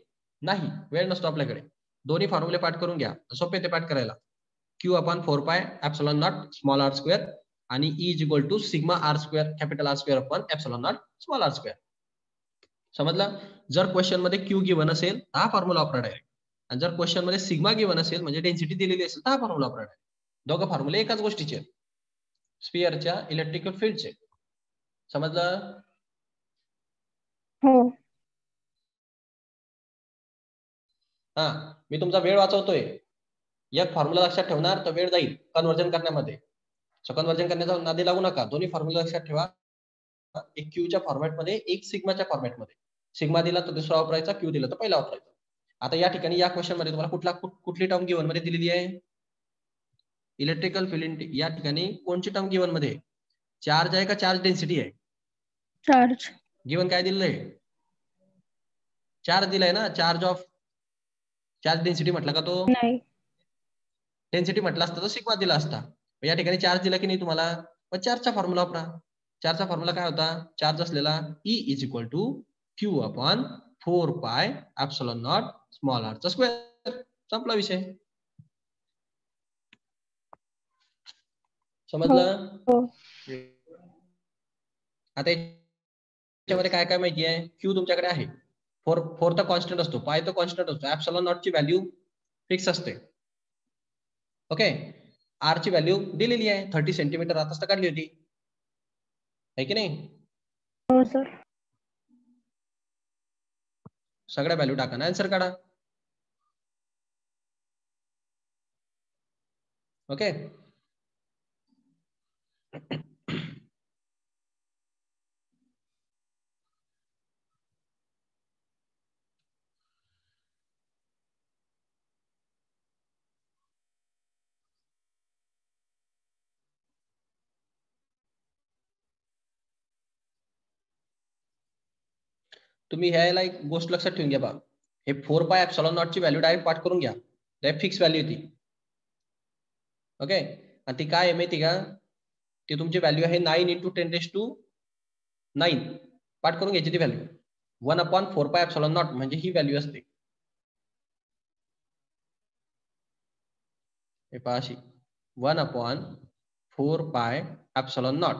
S1: नाही, वेळ नसतो आपल्याकडे. दोन्ही फॉर्म्युले पाठ करून घ्या, सोपे ते पाठ करायला. Q upon 4 pi epsilon not small R square आणि E is equal to sigma r square capital R square upon epsilon not small R square. समजलं? जर क्वेश्चन मध्ये क्यू गिवन असेल हा फॉर्म्युला वापरा डायरेक्ट, आणि जर क्वेश्चन मध्ये सिग्मा गिवन असेल म्हणजे डेन्सिटी दिलेली असेल तर हा फॉर्म्युला वापरा डायरेक्ट. दोघं फॉर्म्युले एकाच गोष्टीचे, स्पियरच्या इलेक्ट्रिकल फील्डचे. समजलं?
S2: हो.
S1: हा, मी तुमचा वेळ वाचवतोय. एक फॉर्म्युला लक्षात ठेवणार तर वेळ जाईल कन्वर्जन करण्यामध्ये. सो कन्वर्जन करण्याचा नादी लागू नका. दोन्ही फॉर्म्युला लक्षात ठेवा, एक क्यूच्या फॉर्मॅटमध्ये एक सिग्माच्या फॉर्मॅटमध्ये. सिग्मा दिला तर दुसरा वापरायचा, क्यू दिला तर पहिला वापरायचा. आता या ठिकाणी या क्वेश्चन मध्ये तुम्हाला कुठली टर्म गिवन मध्ये दिलेली आहे? Electrical field. या ठिकाणी कोणची टर्म गिवन मध्ये? चार्ज आहे का चार्ज डेन्सिटी आहे?
S2: चार्ज.
S1: गिवन काय दिलेलं आहे? चार्ज दिलाय ना. चार्ज डेन्सिटी म्हटलं का तो?
S2: नाही.
S1: डेन्सिटी म्हटलं असतं तर सिग्मा दिला असता. या ठिकाणी चार्ज दिला की नाही तुम्हाला, मग चार्जचा फॉर्म्युला वापरा. चार्जचा फॉर्म्युला काय होता? चार्ज असलेला E is equal to Q upon 4 pi epsilon not small R चा स्क्वेअर. संपला विषय. समजलं?
S2: हो.
S1: आता याच्यामध्ये काय काय माहिती आहे? क्यू तुमच्याकडे आहे, 4 तर कॉन्स्टंट असतो, पाय तर कॉन्स्टंट असतो, एप्सिलॉन नॉट ची व्हॅल्यू फिक्स असते. ओके, आर ची व्हॅल्यू दिलेली आहे 30 सेंटीमीटर, आताच तर काढली होती, आहे की नाही?
S2: हो सर.
S1: सगळ्या व्हॅल्यू टाका ना, आन्सर काढा. ओके, तुम्ही ह्याला एक गोष्ट लक्षात ठेवून घ्या बा, हे 4 पाय एप्सिलॉन नॉट ची व्हॅल्यू डायरेक्ट पाठ करून घ्या, डायरेक्ट फिक्स व्हॅल्यू ती. ओके, आणि ती काय आहे माहिती का, ती तुमची व्हॅल्यू आहे 9 इंटू 10⁹ पाठ करून घ्यायची ती व्हॅल्यू. 1/4 पाय एप्सिलॉन नॉट म्हणजे ही व्हॅल्यू असते. हे पहा अशी 1/4 पाय एप्सिलॉन नॉट.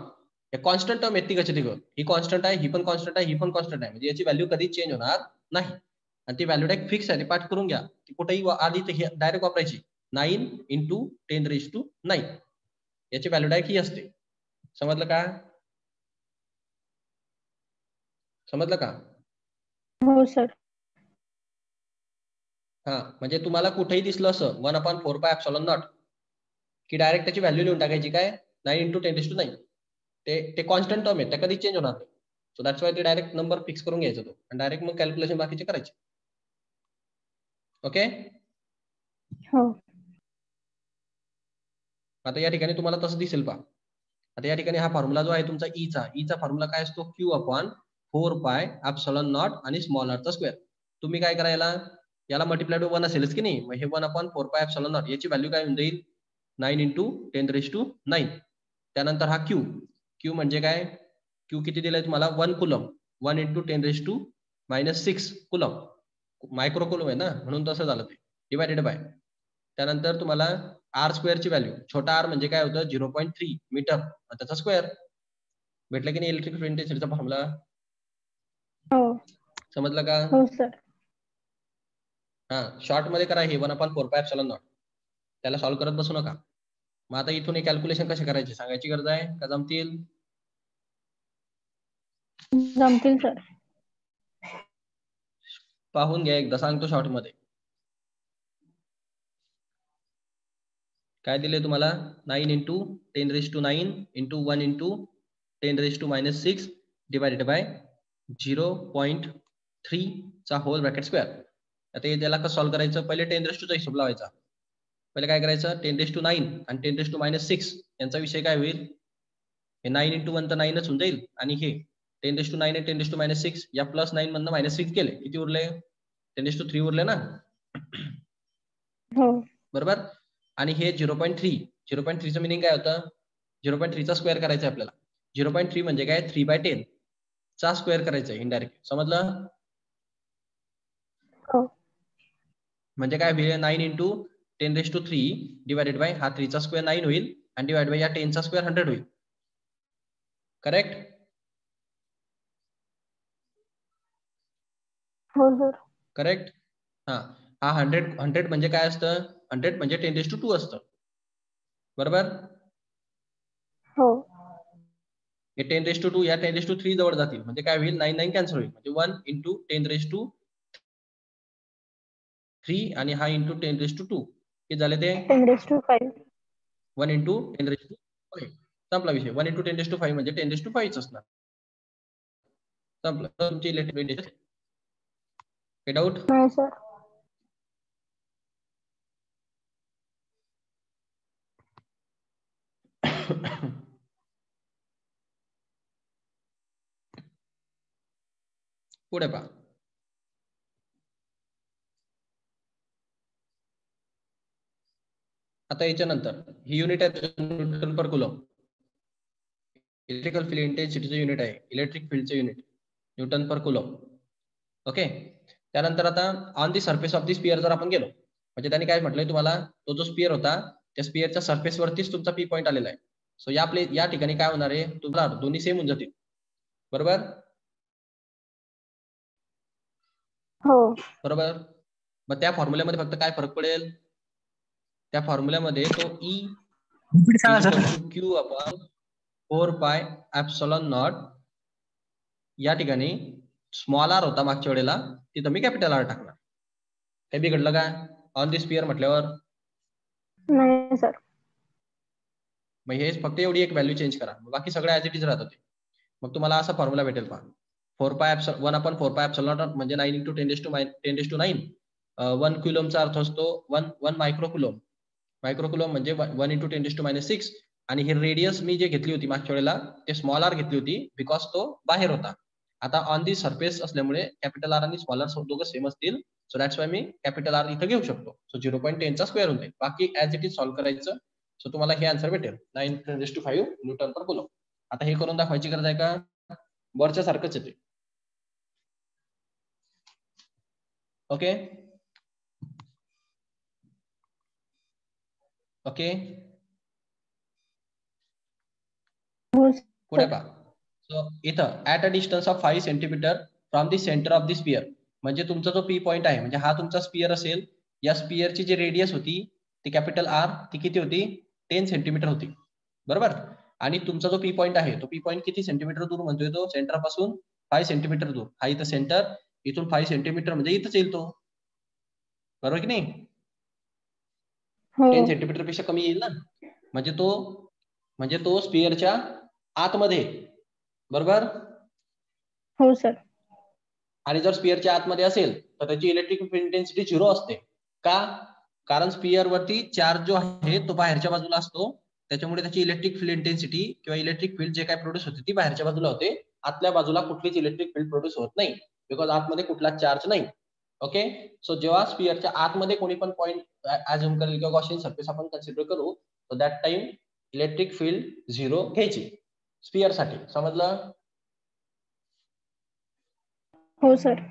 S1: हे कॉन्स्टंट टर्म आहे तिघाची तिघ, ही कॉन्स्टंट आहे, ही पण कॉन्स्टंट आहे, ही पण कॉन्स्टंट आहे, म्हणजे याची व्हॅल्यू कधी चेंज होणार नाही. आणि ती व्हॅल्यू डायरेक्ट फिक्स आहे, ती पाठ करून घ्या. ती कुठेही आधी डायरेक्ट वापरायची, 9 इंटू 10⁹ याची व्हॅल्यू डायरेक्ट ही असते. समजलं का? समजलं का?
S2: हो सर.
S1: हा, म्हणजे तुम्हाला कुठेही दिसलं असं 1/4 पाय एप्सिलॉन नॉट की डायरेक्ट त्याची व्हॅल्यू लिहून टाकायची काय, 9 इंटू 10⁹. ते कॉन्स्टंट टर्म आहे, त्या कधी चेंज होणार नाही. सो दॅट्स वाय ते डायरेक्ट नंबर फिक्स करून घ्यायचा तो, आणि डायरेक्ट मग कॅल्क्युलेशन बाकीचे करायचे. ओके.
S2: हो.
S1: आता या ठिकाणी तुम्हाला तसं दिसेल पहा. आता या ठिकाणी हा फॉर्म्युला जो आहे तुमचा ईचा फॉर्म्युला काय असतो, Q/4 पाय एप्सिलॉन नॉट आणि स्मॉल r चा स्क्वेअर. तुम्ही काय करायला, याला मल्टिप्लाय टू 1 असेलच की नाही, मग हे 1/4 पाय एप्सिलॉन नॉट याची व्हॅल्यू काय होऊन जाईल, 9 इंटू 10⁹. त्यानंतर हा Q म्हणजे काय, Q किती दिलाय तुम्हाला, 1 coulomb, 1 into 10⁻⁻6 coulomb, micro coulomb आहे ना, म्हणून तसं झालं ते, डिवायडेड बाय. त्यानंतर तुम्हाला r स्क्वेअरची व्हॅल्यू, छोटा r म्हणजे काय होतं 0.3 मीटर, त्याचा स्क्वेअर. भेटलं की नाही इलेक्ट्रिक फील्ड इंटेन्सिटीचा फॉर्म्युला?
S2: हो.
S1: समजलं का?
S2: हो सर.
S1: हा, शॉर्ट मध्ये करा हे 1/4 पाय एप्सिलॉन नॉट, त्याला सॉल्व्ह करत बसू नका. मग आता इथून हे कॅल्क्युलेशन कसे करायचे सांगायची गरज आहे का, जमतील?
S2: जमतील सर.
S1: पाहून घ्या एकदा, सांगतो शॉर्ट मध्ये. काय दिले तुम्हाला, 9 into 10⁹ into 1 into 10⁻⁻6 divided by 0.3 चा होल ब्रॅकेट स्क्वेअर. आता हे त्याला कसं सॉल्व्ह करायचं, पहिले 10⁻⁻ चा हिशोब लावायचा. पहिले काय करायचं, 10⁻⁹ आणि 10⁻⁻6 यांचा विषय काय होईल, हे 9 इंटू 1 तर 9च होऊन जाईल, आणि हे 10⁻⁹ आणि 10⁻⁻6 या +9 मधनं -6 केले, किती उरले, 10⁻³ उरले ना.
S2: हो.
S1: बरोबर. आणि हे 0.3चं मिनिंग काय होतं, 0.3 चा स्क्वेअर करायचा आपल्याला. 0.3 म्हणजे काय, 3/10 चा स्क्वेअर करायचा इनडायरेक्ट. समजलं?
S2: हो.
S1: म्हणजे काय होईल, 9 इंटू 10⁻³ डिवायडेड बाय हा 3 चा स्क्वेअर 9 होईल, आणि डिवाइड बाय या 10 चा स्क्वेअर 100 होईल. करेक्ट?
S2: हो सर.
S1: करेक्ट. हा, 100 म्हणजे काय असतं, 100 म्हणजे 10⁻² असतं. बरोबर.
S2: हो.
S1: हे 10⁻² या 10⁻³ जवळ जातील, म्हणजे काय होईल, 9 कॅन्सल होईल, म्हणजे 1 इंटू 10⁻³ आणि हा इंटू 10⁻². हे झाले ते
S2: 10⁵.
S1: 1 इंटू 10⁻⁵. संपला विषय. 1 इंटू 10⁻⁵ म्हणजे 10⁻⁵ असणार. संपलं तुमची इलेक्ट्रिक. काही डाऊट?
S2: नाही सर.
S1: पुढे पहा. आता याच्यानंतर ही युनिट आहे newton per coulomb. Electrical field इंटेन्सिटीचं युनिट आहे, इलेक्ट्रिक फील्डचं unit newton per coulomb. Okay. त्यानंतर आता on the surface of the sphere जर आपण गेलो, म्हणजे त्यांनी काय म्हटलंय तुम्हाला, तो जो स्पियर होता त्या स्पियरच्या सरफेस वरतीच तुमचा पी पॉईंट आलेला आहे. सो या ठिकाणी काय होणार आहे, तुम्हाला दोन्ही सेम होऊन जातील. बरोबर.
S2: हो.
S1: बरोबर. मग त्या फॉर्म्युल्यामध्ये फक्त काय फरक पडेल, त्या फॉर्म्युल्यामध्ये तो E Q/4 पाय एप्सिलॉन नॉट या ठिकाणी स्मॉल r होता मागच्या वेळेला, तिथं मी कॅपिटल R टाकणार. हे बिघडलं का ऑन दी स्पियर म्हटल्यावर?
S2: नाही सर.
S1: मग हे फक्त एवढी एक व्हॅल्यू चेंज करा, बाकी सगळं ऍज इट इज राहतं ते. मग तुम्हाला असा फॉर्म्युला भेटेल पहा, 1/4 म्हणजे 9 × 10⁻⁹. 1 कुलमचा अर्थ असतो 1 मायक्रोकुलम. मायक्रोकुलम म्हणजे 1 × 10⁻⁶. आणि ही रेडियस मी जे घेतली होती मागच्या वेळेला ते स्मॉल आर घेतली होती, बिकॉज तो बाहेर होता. आता ऑन दी सरफेस असल्यामुळे कॅपिटल आर आणि स्मॉल आर दोघं सेम असतील, सो दॅट्स वाय मी कॅपिटल आर इथं घेऊ शकतो. सो 0.10 चा स्क्वेअर होते, बाकी ऍज इट इज सॉल्व्ह करायचं. सो तुम्हाला हे आन्सर भेटेल 9×10⁵ न्यूटन पर कुलम. आता हे करून दाखवायची गरज आहे का? वरच्या सारखंच येते. ओके ओके पुढे पहा. सो इथं at a distance of 5 centimetre from the centre of the sphere, म्हणजे तुमचा जो पी पॉईंट आहे, म्हणजे हा तुमचा स्पियर असेल, या स्पियरची जी रेडियस होती ती कॅपिटल आर, ती किती होती? 10 सेंटीमीटर होती, बरोबर. आणि तुमचा जो पी पॉईंट आहे तो पी पॉईंट किती सेंटीमीटर दूर म्हणतोय? तो सेंटर पासून 5 सेंटीमीटर दूर. हा इथं सेंटर, इथून 5 सेंटीमीटर म्हणजे इथंच येईल तो, बरोबर की नाही? 10 सेंटीमीटर पेक्षा कमी येईल ना, म्हणजे तो स्पियरच्या आतमध्ये, बरोबर.
S2: हो सर.
S1: आणि जर स्पियरच्या आतमध्ये असेल तर त्याची इलेक्ट्रिक फील्ड इंटेन्सिटी 0 असते. का? कारण स्पियर वरती चार्ज जो आहे तो बाहेरच्या बाजूला असतो, त्याच्यामुळे त्याची इलेक्ट्रिक फील्ड इंटेन्सिटी किंवा इलेक्ट्रिक फील्ड जे काय प्रोड्यूस होते ती बाहेरच्या बाजूला होते, आतल्या बाजूला कुठलीच इलेक्ट्रिक फील्ड प्रोड्यूस होत नाही, बिकॉज आतमध्ये कुठलाच चार्ज नाही. ओके, सो जेव्हा स्पियरच्या आतमध्ये कोणी पण पॉईंट अज्युम करेल किंवा गॉसियन सरफेस आपण कन्सिडर करू, तर दॅट टाइम इलेक्ट्रिक फील्ड 0 घ्यायची स्पियर साठी. समजलं?
S2: हो सर.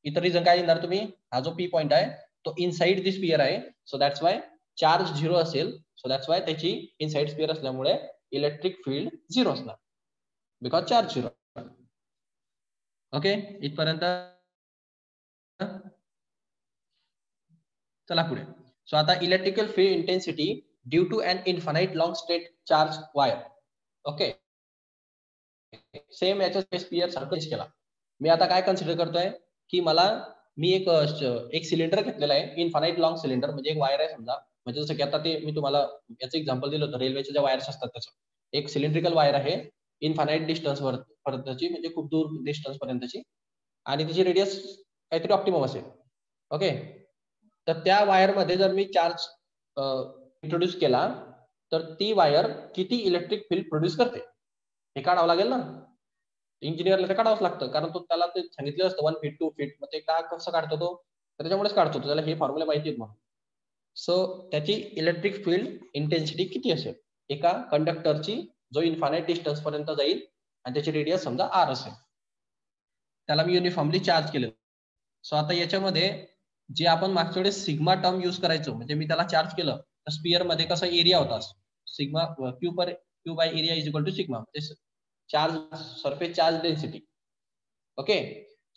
S1: इतर रिझन काय येणार? तुम्ही हा जो पी पॉईंट आहे तो इनसाइड दी स्पियर आहे, सो दॅट्स वाय चार्ज 0 असेल, सो दॅट्स वाय त्याची इनसाइड स्पियर असल्यामुळे इलेक्ट्रिक फील्ड 0 असणार, बिकॉज चार्ज 0. ओके, इथपर्यंत चला पुढे. सो आता electrical field intensity due to an infinite long straight charge wire. Okay, same याच्या स्पियर सारखं केला. मी आता काय कन्सिडर करतोय की मी एक सिलेंडर घेतलेला आहे, इन्फानाइट लॉंग सिलेंडर, म्हणजे एक वायर आहे समजा. म्हणजे जसं की आता ते मी तुम्हाला याचं एक्झाम्पल दिलं होतं, रेल्वेच्या ज्या वायर्स असतात त्याचं एक सिलेंड्रिकल वायर आहे, इन्फानाइट डिस्टन्स पर्यंतची, म्हणजे खूप दूर डिस्टन्स पर्यंतची, आणि त्याची रेडियस काहीतरी ऑप्टिमम असेल. ओके, तर त्या वायर मध्ये जर मी चार्ज इंट्रोड्यूस केला तर ती वायर किती इलेक्ट्रिक फील्ड प्रोड्यूस करते हे काढावं लागेल ना. इंजिनियरला ते काढावंच लागतं, कारण तो त्याला ते सांगितलं असतं 1 फीट 2 फीट, मग ते का कसं काढतो तो? त्याच्यामुळेच काढतो तो, त्याला हे फॉर्म्युला माहिती आहेत म्हणून. सो त्याची इलेक्ट्रिक फील्ड इंटेन्सिटी किती असेल एका कंडक्टरची जो इन्फानाइट डिस्टन्स पर्यंत जाईल आणि त्याची रेडियस समजा आर असेल, त्याला मी युनिफॉर्मली चार्ज केलं. सो आता याच्यामध्ये जे आपण मागच्या वेळेस सिग्मा टर्म यूज करायचो, म्हणजे मी त्याला चार्ज केलं तर स्पियर मध्ये कसा एरिया होता, sigma Q by area is equal to sigma, charge surface charge density. Okay,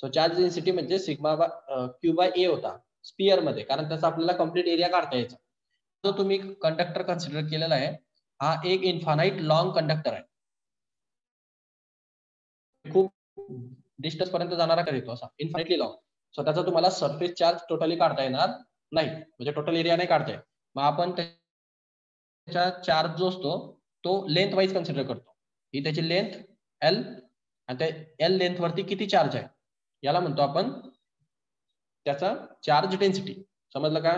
S1: so charge density म्हणजे सिग्मा क्यू बाय ए होता स्पियर मध्ये, कारण त्याचा आपल्याला कम्प्लीट एरिया काढता यायचा. जो तुम्ही कंडक्टर कन्सिडर केलेला आहे हा एक इन्फानाइट लॉंग कंडक्टर आहे, खूप डिस्टन्स पर्यंत जाणारा करीतो असा इन्फाइटली लॉंग. सो त्याचा तुम्हाला सरफेस चार्ज टोटली काढता येणार नाही, म्हणजे टोटल एरिया नाही काढता येत. मग आपण त्याचा चार्ज जो असतो तो लेंथ वाईज कन्सिडर करतो. ही त्याची लेंथ एल, आणि त्या एल लेंथ वरती किती चार्ज आहे याला म्हणतो आपण त्याचा चार्ज डेन्सिटी. समजलं का?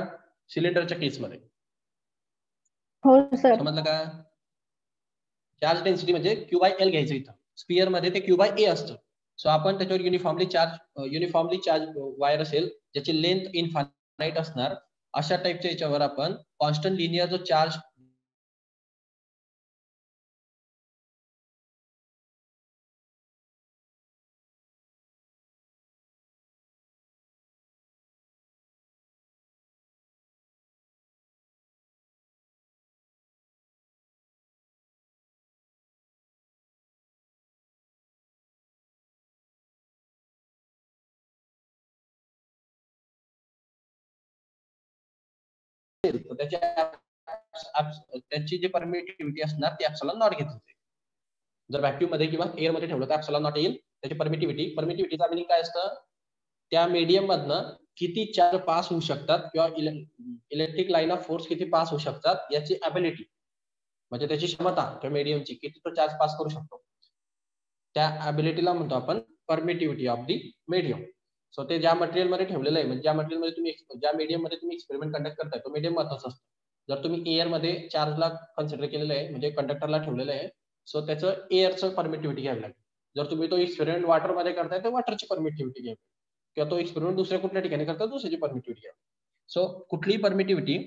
S1: सिलेंडरच्या केसमध्ये
S2: हो सर.
S1: समजलं का? चार्ज डेन्सिटी म्हणजे क्यू बाय एल घ्यायचं, इथं स्पियर मध्ये ते क्यू बाय ए असतं. सो आपण त्याच्यावर युनिफॉर्मली चार्ज वायर असेल ज्याची लेंथ इन्फानाइट असणार, अशा टाइपच्या याच्यावर आपण कॉन्स्टंट लिनियर जो चार्ज त्याची जी परमिटिव्हिटी असणार ती एप्सिलॉन नॉट घेतली जाते. जर व्हॅक्यूम मध्ये किंवा एअर मध्ये ठेवलं तर एप्सिलॉन नॉट येईल. त्याची परमिटिव्हिटीचा मिनिंग काय असतं? त्या मीडियम मधनं किती चार्ज पास होऊ शकतात किंवा इलेक्ट्रिक लाईन ऑफ फोर्स किती पास होऊ शकतात याची ॲबिलिटी. म्हणजे त्याची क्षमता त्या मीडियमची किती तो चार्ज पास करू शकतो, त्या ॲबिलिटीला म्हणतो आपण permittivity of the medium. So ते ज्या मटेरियल मध्ये ठेवलेलं आहे, म्हणजे ज्या मटेरियल मध्ये तुम्ही ज्या मीडियम मध्ये तुम्ही एक्सपेरिमेंट कंडक्ट करताय तो मीडियम महत्वाचा असतो. जर तुम्ही एअर मध्ये चार्जला कन्सिडर केलेलं आहे, म्हणजे कंडक्टरला ठेवलेलं आहे, सो त्याचं एअरचं परमिटिव्हिटी घ्यावी लागेल. जर तुम्ही तो एक्सपेरिमेंट वॉटर मध्ये करताय तर वॉटरची परमिटिव्हिटी घ्यावी, किंवा तो एक्सपेरिमेंट दुसऱ्या कुठल्या ठिकाणी करता दुसऱ्याची परमिटिव्हिटी घ्यावी. सो कुठलीही परमिटिव्हिटी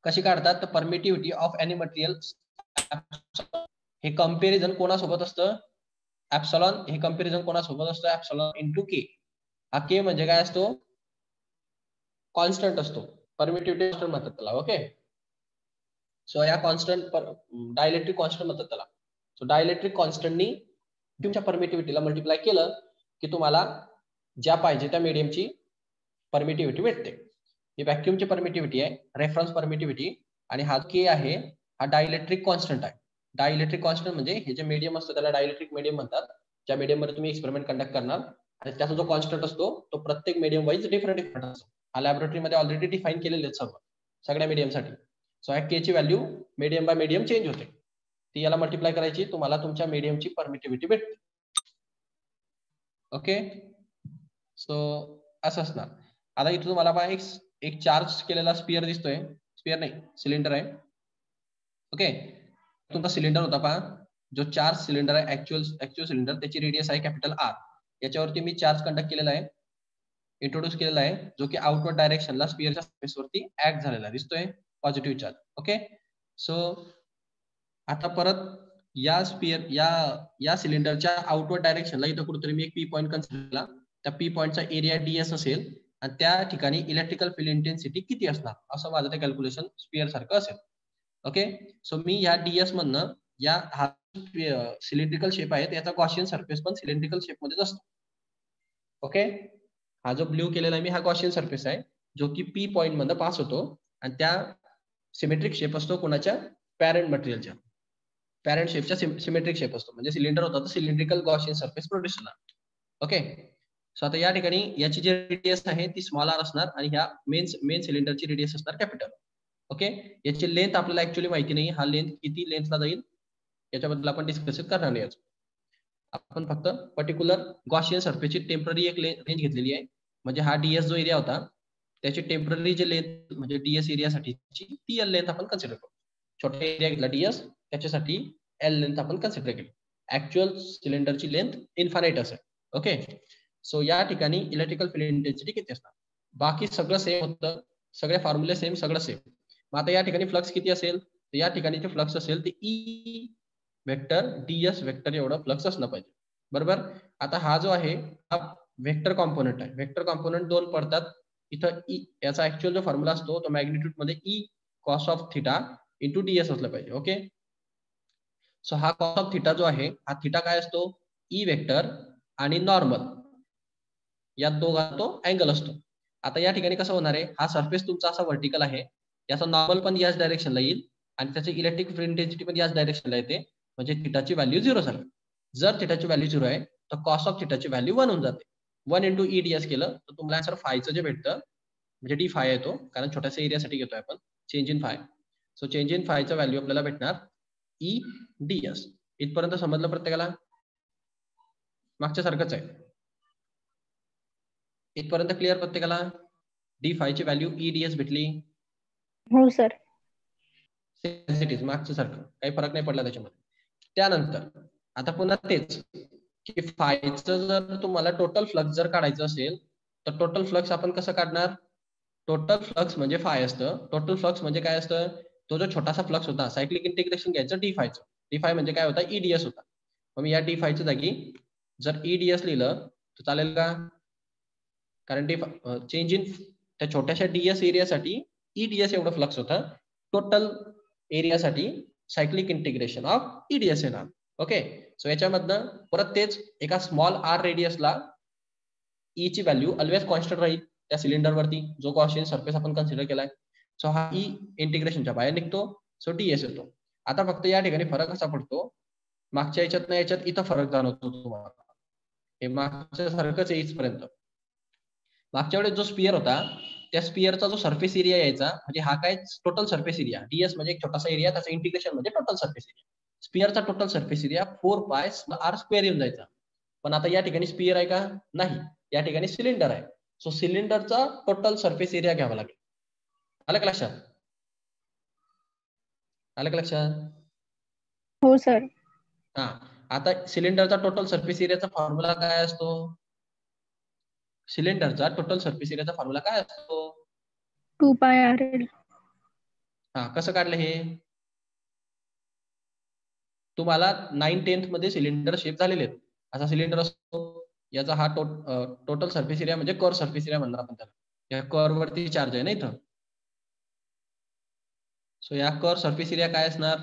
S1: कशी काढतात, तर परमिटिव्हिटी ऑफ एनी मटेरियल हे कंपॅरिझन कोणासोबत असतं, ऍप्सलॉन. हे कंपॅरिझन कोणासोबत असतं, ऍप्सलॉन इंटू के. हा के म्हणजे काय असतो, कॉन्स्टंट असतो, परमिटिव्हिटी कॉन्स्टंट म्हणतात त्याला. ओके, सो या कॉन्स्टंट डायलेक्ट्रिक कॉन्स्टंट म्हणतात त्याला. सो डायलेक्ट्रिक कॉन्स्टंटनी तुमच्या परमिटिव्हिटीला मल्टिप्लाय केलं की तुम्हाला ज्या पाहिजे त्या मीडियमची परमिटिव्हिटी भेटते. ही व्हॅक्यूमची परमिटिव्हिटी आहे, रेफरन्स परमिटिव्हिटी. आणि हा के आहे हा डायलेक्ट्रिक कॉन्स्टंट आहे. डायलेक्ट्रिक कॉन्स्टंट म्हणजे हे जे मीडियम असतं त्याला डायलेक्ट्रिक मीडियम म्हणतात, ज्या मीडियम मध्ये तुम्ही एक्सपेरिमेंट कंडक्ट करणार. आणि त्याचा जो कॉन्स्टंट असतो तो प्रत्येक मीडियम वाईज डिफरंट असतो. हा लॅबोरेटरीमध्ये ऑलरेडी डिफाईन केलेले आहेत सगळ्या मीडियमसाठी. सो या के ची value medium bye medium change होते, ती याला मल्टिप्लाय करायची, तुम्हाला तुमच्या मीडियमची परमिटिव्हिटी भेटते. ओके, सो असं असणार. आता इथं तुम्हाला पहा एक चार्ज केलेला स्पियर दिसतोय, स्पियर नाही सिलेंडर आहे. ओके, तुमचा सिलेंडर होता पहा, जो चार्ज सिलेंडर आहे ऍक्च्युअल सिलेंडर, त्याची रेडियस आहे कॅपिटल आर. याच्यावरती मी चार्ज कंडक्ट केलेला आहे, इंट्रोड्यूस केलेला आहे, जो की आउटवर्ड डायरेक्शनला स्पियरच्या सरफेस वरती ऍक्ट झालेला दिसतोय, पॉझिटिव्ह चार्ज. ओके, सो आता परत या स्पियर या सिलेंडरच्या आउटवर्ड डायरेक्शनला इथं कुठेतरी मी एक पी पॉईंट कन्सिडर केला. त्या पी पॉईंटचा एरिया डीएस असेल आणि त्या ठिकाणी इलेक्ट्रिकल फील्ड इंटेन्सिटी किती असणार, असं माझं ते कॅल्क्युलेशन स्पियर सारखं असेल. ओके, सो मी या डीएस मधनं या हा सिलेंड्रिकल शेप आहे त्याचा गॉसियन सरफेस पण सिलेंड्रिकल शेप मध्येच असतो. ओके, हा जो ब्ल्यू केलेला आहे मी हा गॉसियन सरफेस आहे, जो की पी पॉईंट मधनं पास होतो. आणि त्या सिमेट्रिक शेप असतो कोणाच्या, पॅरेंट मटेरियलच्या. पॅरेंट शेपच्या सिमेट्रिक शेप असतो, म्हणजे सिलेंडर होता तर सिलेंड्रिकल गॉसियन सरफेस प्रोड्यूस होणार. ओके, सो आता या ठिकाणी याची जी रेडियस आहे ती स्मॉल आर असणार आणि ह्या मेन सिलेंडरची रेडियस असणार कॅपिटल. ओके, याची लेंथ आपल्याला ऍक्च्युअली माहिती नाही, हा लेंथ किती लेंथला जाईल याच्याबद्दल आपण डिस्कस करणार नाही. आपण फक्त पर्टिक्युलर गॉसियन सरफेसची टेम्पररी एक रेंज घेतलेली आहे, म्हणजे हा डीएस जो एरिया होता त्याची टेम्पररी जे लेंथ म्हणजे डीएस एरियासाठीची ती एल लेंथ आपण कन्सिडर करू. छोटा एरिया घेतला डीएस, त्याच्यासाठी एल लेंथ आपण कन्सिडर केली. ऍक्च्युअल सिलेंडरची लेंथ इन्फानाइट असेल. ओके, सो या ठिकाणी इलेक्ट्रिकल फील्ड इंटेन्सिटी किती असणार, बाकी सगळं सेम होतं, सगळे फॉर्म्युले सेम, सगळं सेम. मग आता या ठिकाणी फ्लक्स किती असेल, तर या ठिकाणी जे फ्लक्स असेल ते ई वेक्टर डीएस वेक्टर एवढं फ्लक्स असणं पाहिजे. बरोबर, आता हा जो आहे हा वेक्टर कॉम्पोनंट आहे. वेक्टर कॉम्पोनंट दोन पडतात इथं. ई याचा ऍक्च्युअल जो फॉर्म्युला असतो तो मॅग्निट्यूड मध्ये E cos of theta into DS असलं पाहिजे. ओके, सो हा कॉस ऑफ थिटा जो आहे हा थिटा काय असतो, ई वेक्टर आणि नॉर्मल या दोघांचा तो अँगल असतो. आता या ठिकाणी कसं होणार आहे, हा सरफेस तुमचा असा व्हर्टिकल आहे, याचा नॉर्मल पण याच डायरेक्शनला येईल आणि त्याची इलेक्ट्रिक फील्ड इंटेन्सिटी पण याच डायरेक्शनला येते, म्हणजे थिटाची व्हॅल्यू 0 झाली. जर थिटाची व्हॅल्यू 0 आहे तर कॉस ऑफ थिटाची व्हॅल्यू 1 होऊन जाते. 1 इंटू ई डीएस केलं तर तुम्हाला आन्सर फायचं जे भेटतं म्हणजे डी फाय येतो, कारण छोट्याशा एरियासाठी घेतोय आपण change in phi. So change in फायचं व्हॅल्यू आपल्याला भेटणार ई डीएस. इथपर्यंत समजलं प्रत्येकाला, मागच्या सारखंच आहे. इथपर्यंत क्लिअर प्रत्येकाला, डी फाय ची व्हॅल्यू ई डीएस भेटली.
S2: हो सर.
S1: सेन्सिटिव्ह मागच्या सारखं काही फरक नाही पडला त्याच्यामध्ये. त्यानंतर आता पुन्हा तेच की फायचं जर तुम्हाला टोटल फ्लक्स जर काढायचं असेल तर टोटल फ्लक्स आपण कसं काढणार, टोटल फ्लक्स म्हणजे फाय असतं. टोटल फ्लक्स म्हणजे काय असतं, तो जो छोटासा फ्लक्स होता सायक्लिक इंटिग्रेशन घ्यायचं डी फायचं. डी फाय म्हणजे काय होता, ईडीएस होता. मग मी या डी फायच्या जागी जर ईडीएस लिहिलं तर चालेल का, कारण डी चेंज इन त्या छोट्याशा डीएस एरियासाठी ईडीएस एवढं फ्लक्स होतं, टोटल एरियासाठी सायक्लिक इंटिग्रेशन ऑफ ईडीएस येणार. ओके, सो याच्यामधनं परत तेच एका स्मॉल आर रेडियसला ई ची व्हॅल्यू ऑलवेज कॉन्स्टंट राहील त्या सिलेंडर वरती, जो गॉसियन सरफेस आपण कन्सिडर केलाय. सो हा ई इंटिग्रेशनच्या बाहेर निघतो, सो डीएस येतो. आता फक्त या ठिकाणी फरक कसा पडतो, मागच्या याच्यात इथं फरक जाणवतो तुम्हाला, हे मागच्या सारखंच आहे इथपर्यंत. मागच्या वेळेस जो स्पियर होता त्या स्पिअरचा जो सरफेस एरिया यायचा म्हणजे हा काय टोटल सरफेस एरिया, डीएस म्हणजे एक छोटासा एरिया, त्याचं इंटिग्रेशन म्हणजे टोटल सरफेस एरिया. स्पिअरचा टोटल सरफेस एरिया 4πr² येऊन जायचा. पण आता या ठिकाणी स्पिअर आहे का? नाही, या ठिकाणी सिलेंडर आहे. सो सिलेंडरचा टोटल सरफेस एरिया घ्यावा लागेल. आलं का लक्षात? आलं का लक्षात?
S2: हो सर.
S1: हा, आता सिलेंडरचा टोटल सरफेस एरियाचा फॉर्म्युला काय असतो? सिलेंडरचा टोटल सरफेस एरियाचा फॉर्म्युला काय असतो?
S2: 2πrl.
S1: हा, कसं काढलं हे? तुम्हाला 9th-10th मध्ये सिलेंडर शेप झालेले आहेत. असा सिलेंडर असतो, याचा हा टोटल सरफेस एरिया म्हणजे कर्व सरफेस एरिया म्हणणार आपण त्याला. या कर्व वरती चार्ज आहे ना इथं. सो या कर्व सरफेस एरिया काय असणार?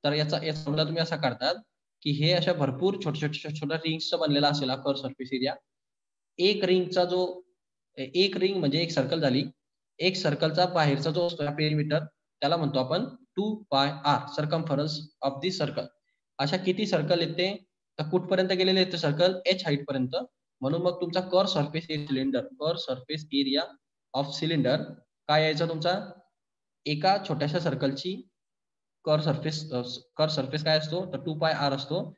S1: तर याचा फॉर्म्युला तुम्ही असा काढतात की हे अशा भरपूर छोट्या रिंग्सचा बनलेला असेल हा कर्व सरफेस एरिया. एक रिंग म्हणजे एक सर्कल झाली. एक सर्कलचा बाहेरचा जो असतो पेरिमीटर त्याला म्हणतो आपण 2πr, circumference of the circle. अशा किती सर्कल येते तर कुठपर्यंत गेलेले येते सर्कल? h हाईट पर्यंत. म्हणून मग तुमचा curve surface cylinder, curve surface area of cylinder काय यायचा तुमचा? एका छोट्याशा सर्कलची कर्व सरफेस काय असतो तर 2πr असतो.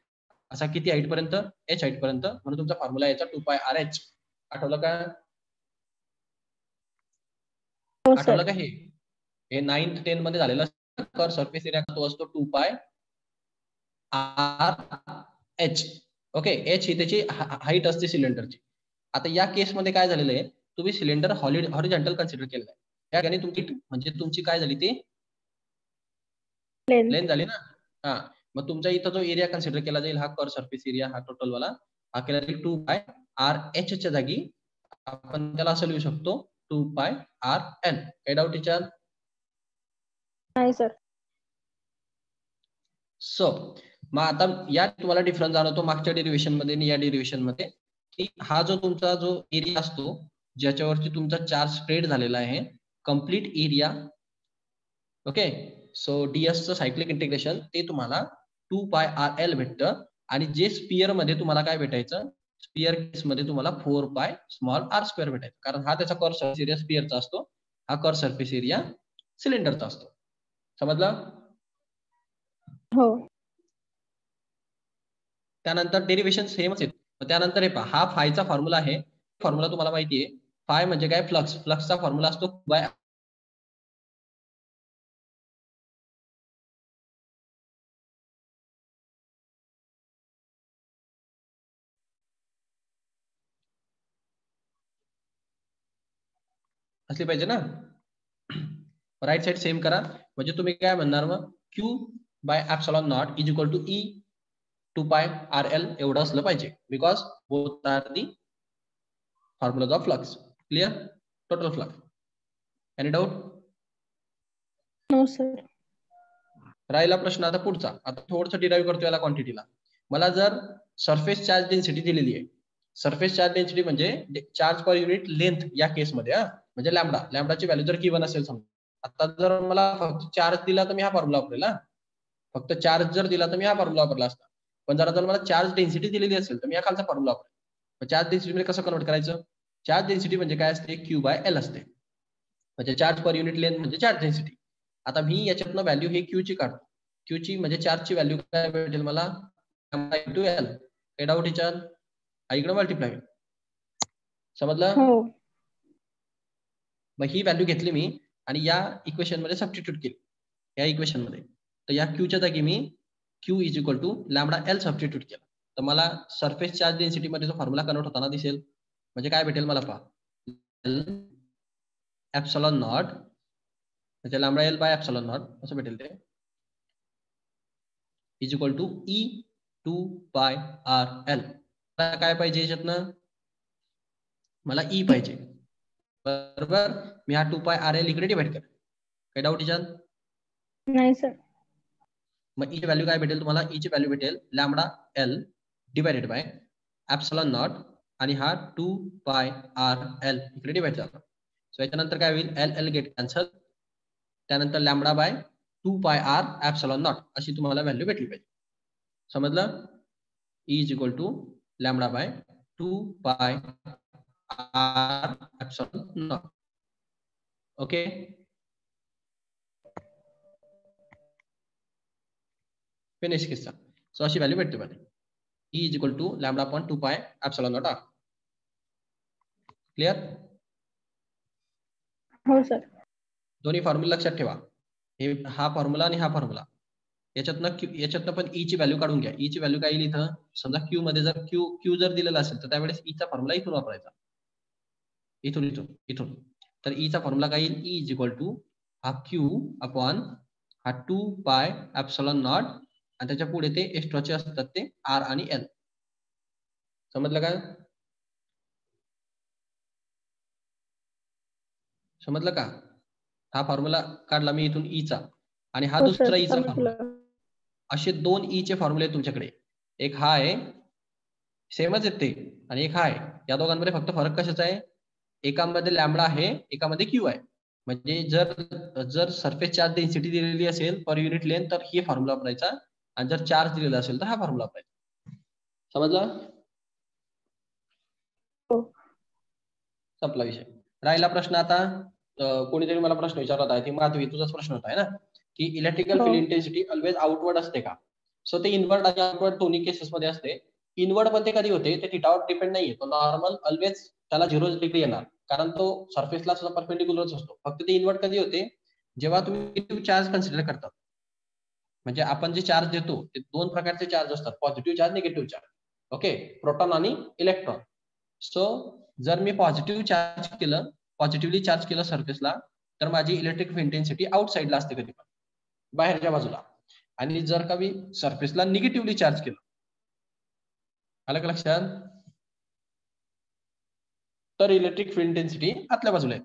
S1: असा किती हाईट पर्यंत? h हाईट पर्यंत. म्हणून तुमचा फॉर्म्युला याचा 2πrh. आठवलं का?
S2: हो
S1: आठवलं
S2: सर.
S1: का? हे 9th-10th मध्ये झालेलं कर्व सरफेस एरिया तो असतो 2πrh. ओके, एच ही त्याची हाईट असते सिलेंडरची. आता या केस मध्ये काय झालेलं आहे, तुम्ही सिलेंडर हॉरिझॉन्टल कन्सिडर केलेलं आहे. या ठिकाणी तुमची काय झाली ती लेंथ झाली ना. हा, मग तुमचा इथं जो एरिया कन्सिडर केला जाईल हा कर्व सरफेस एरिया, हा टोटल वाला हा केला जाईल 2πrh च्या जागी आपण त्याला असं लिहू शकतो 2πrl. काही डाऊट याच्यात?
S2: नाही सर.
S1: सो मग आता या तुम्हाला डिफरन्स जाणवतो मागच्या डेरिव्हेशन मध्ये आणि या डेरिव्हेशन मध्ये, की हा जो तुमचा जो एरिया असतो ज्याच्यावरती तुमचा चार्ज स्प्रेड झालेला आहे, कम्प्लीट एरिया. ओके, सो डीएसचं सायक्लिक इंटिग्रेशन ते तुम्हाला 2πrl भेटतं. आणि जे स्पिअर मध्ये तुम्हाला काय भेटायचं? स्पिअर केस मध्ये तुम्हाला 4πr² भेटायचं, कारण हा त्याचा कर्व सरफेस एरिया स्पिअरचा असतो, हा कर्व सरफेस एरिया सिलेंडरचा असतो. समजलं?
S2: हो.
S1: त्यानंतर डेरिव्हेशन सेमच आहे. त्यानंतर हे पहा, हा फायचा फॉर्म्युला आहे. फॉर्म्युला तुम्हाला माहिती आहे. फाय म्हणजे काय? फ्लक्स. फ्लक्सचा फॉर्म्युला असतो बाय असली पाहिजे ना. राईट साइड सेम करा, म्हणजे तुम्ही काय म्हणणार मग? Q/ε0 is equal to E 2πrl एवढं असलं पाहिजे, because both are the formulas of flux. Clear? Total flux. Any doubt?
S2: No sir.
S1: राहिला प्रश्न आता पुढचा. आता थोडंसं डिराईव्ह करतो याला क्वांटिटीला. मला जर सरफेस चार्ज डेन्सिटी दिलेली आहे, सरफेस चार्ज डेन्सिटी म्हणजे चार्ज पर युनिट लेंथ या केसमध्ये, म्हणजे लॅम्डाची व्हॅल्यू जर गिवन असेल समजा. आता जर मला फक्त चार्ज दिला तर मी हा फॉर्म्युला वापरेल. फक्त चार्ज जर दिला तर मी हा फॉर्म्युला वापरला असता. पण जर मला चार्ज डेन्सिटी दिलेली असेल तर मी हा खालचा फॉर्म्युला वापरेल. चार्ज डेन्सिटी मध्ये कसं कन्वर्ट करायचं? चार्ज डेन्सिटी म्हणजे काय असते? Q/L असते. म्हणजे चार्ज पर युनिट लेंथ म्हणजे चार्ज डेन्सिटी. आता मी याच्यातनं व्हॅल्यू हे Q ची काढतो. Q ची म्हणजे चार्जची व्हॅल्यू काय भेटेल मला? L. काही डाऊट याच्यात? इकडे मल्टिप्लाय. समजलं?
S2: हो.
S1: मग ही व्हॅल्यू घेतली मी आणि या इक्वेशन मध्ये सबस्टिट्यूट केली. या इक्वेशन मध्ये तर या Q च्या जागी मी Q is equal to λL substitute केला, तर मला सरफेस चार्ज डेन्सिटी मध्ये जो फॉर्म्युला कन्वर्ट होताना दिसेल. म्हणजे काय भेटेल मला पहा, L/ε0 म्हणजे λL/ε0 असं भेटेल ते, is equal to E 2πrl. काय पाहिजे याच्यातनं? मला E पाहिजे. बरोबर, मी हा 2πrl इकडे डिवाइड करेल. काही डाऊट याच्यात?
S2: नाही सर.
S1: मग E ची व्हॅल्यू काय भेटेल तुम्हाला? E ची व्हॅल्यू भेटेल λL डिवाइडेड बाय ε0 आणि हा 2πrl इकडे डिवाइड झाला. सो याच्यानंतर काय होईल? L गेट कॅन्सल, त्यानंतर लॅम्बडा बाय 2πr अशी तुम्हाला व्हॅल्यू भेटली पाहिजे. समजलं? E is equal to lambda by 2πr. Okay, finish किस्सा. सो अशी व्हॅल्यू भेटते मला. E is equal to lambda upon 2 pi epsilon naught R. Clear?
S2: हो सर.
S1: दोन्ही फॉर्म्युला लक्षात ठेवा. हे हा फॉर्म्युला आणि हा फॉर्म्युला, याच्यातनं पण ई ची व्हॅल्यू काढून घ्या. ई ची व्हॅल्यू काय येईल इथं, समजा क्यू मध्ये जर क्यू जर दिलेला असेल तर त्यावेळेस ई चा फॉर्म्युला इथून वापरायचा, इथून. तर ई चा फॉर्म्युला काय येईल, ई इज इक्वल टू हा क्यू अपॉन हा 2 पाय एप्सिलॉन नॉट आणि त्याच्या पुढे ते एक्स्ट्राचे असतात ते आर आणि एल. समजलं का? समजलं का? हा फॉर्म्युला काढला मी इथून ई चा आणि हा
S2: हो
S1: दुसरा
S2: सर,
S1: ई चा फॉर्म्युला.
S2: समजलं.
S1: असे 2 ई चे फॉर्म्युले आहेत तुमच्याकडे. एक हा आहे, सेमच आहेत ते, आणि एक हा आहे. या दोघांमध्ये फक्त फरक कशाचा आहे, एकामध्ये लॅम्बडा आहे, एकामध्ये क्यू आहे. म्हणजे जर सरफेस चार्ज डेन्सिटी दिलेली असेल पर युनिट लेंथ तर हे फॉर्म्युला वापरायचा, आणि जर चार्ज दिलेला असेल तर हा फॉर्म्युला वापरायचा. समजलं?
S2: हो.
S1: संपला विषय. राहिला प्रश्न आता, कोणीतरी मला प्रश्न विचारला होता, ती माधवी तुझाच प्रश्न होता है ना, की इलेक्ट्रिकल
S2: हो.
S1: फील्ड इंटेन्सिटी ऑलवेज आउटवर्ड असते का? सो ते इनवर्ड आणि आउटवर्ड दोन्ही केसेस मध्ये असते. इनवर्ड पण ते कधी होते, ते थिटावर डिपेंड नाहीये. तो नॉर्मल ऑलवेज त्याला 0 डिग्री येणार, कारण तो सरफेसला सुद्धा परपेंडिक्युलरच असतो. फक्त ते इनवर्ड कधी होते, जेव्हा तुम्ही निगेटिव्ह चार्ज कन्सिडर करतात. म्हणजे आपण जे चार्ज देतो ते 2 प्रकारचे चार्ज असतात, positive charge, negative charge. Okay, proton आणि इलेक्ट्रॉन. सो जर मी पॉझिटिव्ह पॉझिटिव्हली चार्ज केलं सरफेसला, तर माझी इलेक्ट्रिक इंटेन्सिटी आउटसाइडला असते, कधी पण बाहेरच्या बाजूला. आणि जर का मी सरफेसला निगेटिव्हली चार्ज केलं, आलं का लक्षात, तर इलेक्ट्रिक फील्ड इंटेन्सिटी आतल्या बाजूला आहे.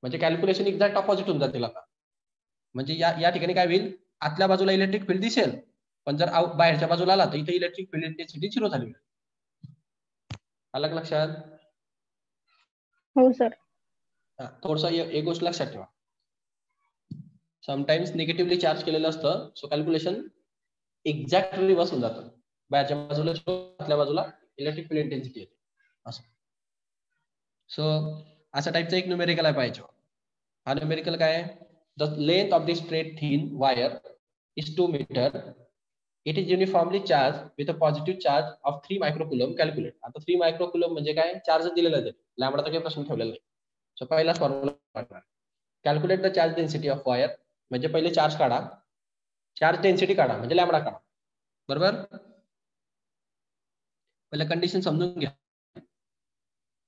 S1: म्हणजे कॅल्क्युलेशन एक्झॅक्ट ऑपोजिट होऊन जातील आता. म्हणजे या ठिकाणी काय होईल, आतल्या बाजूला इलेक्ट्रिक फील्ड दिसेल, पण जर बाहेरच्या बाजूला आला तर इथे इलेक्ट्रिक फील्ड इंटेन्सिटी 0 झाली. आलं का लक्षात?
S2: हो सर.
S1: थोडसा एक गोष्ट लक्षात ठेवा, समटाइम्स निगेटिव्हली चार्ज केलेलं असतं, सो कॅल्क्युलेशन एक्झॅक्ट रिव्हर्स होऊन जातं. बाहेरच्या बाजूला आतल्या बाजूला इलेक्ट्रिक फील्ड इंटेन्सिटी येते असं. सो अशा टाइपचा एक न्यूमेरिकल आहे पाहिजे. हा न्यूमेरिकल काय आहे, the length of the straight thin wire is 2 metre. It is uniformly charge with a positive charge of 3 microcoulomb. Calculate. आता 3 मायक्रोकुलम म्हणजे काय, चार्ज दिलेला आहे, लॅम्बडाचा काही प्रश्न ठेवलेला नाही. सो पहिला formula, calculate the charge density of wire. म्हणजे पहिले चार्ज काढा, चार्ज डेन्सिटी काढा, म्हणजे लॅम्बडा काढा. बरोबर? पहिले कंडिशन समजून घ्या.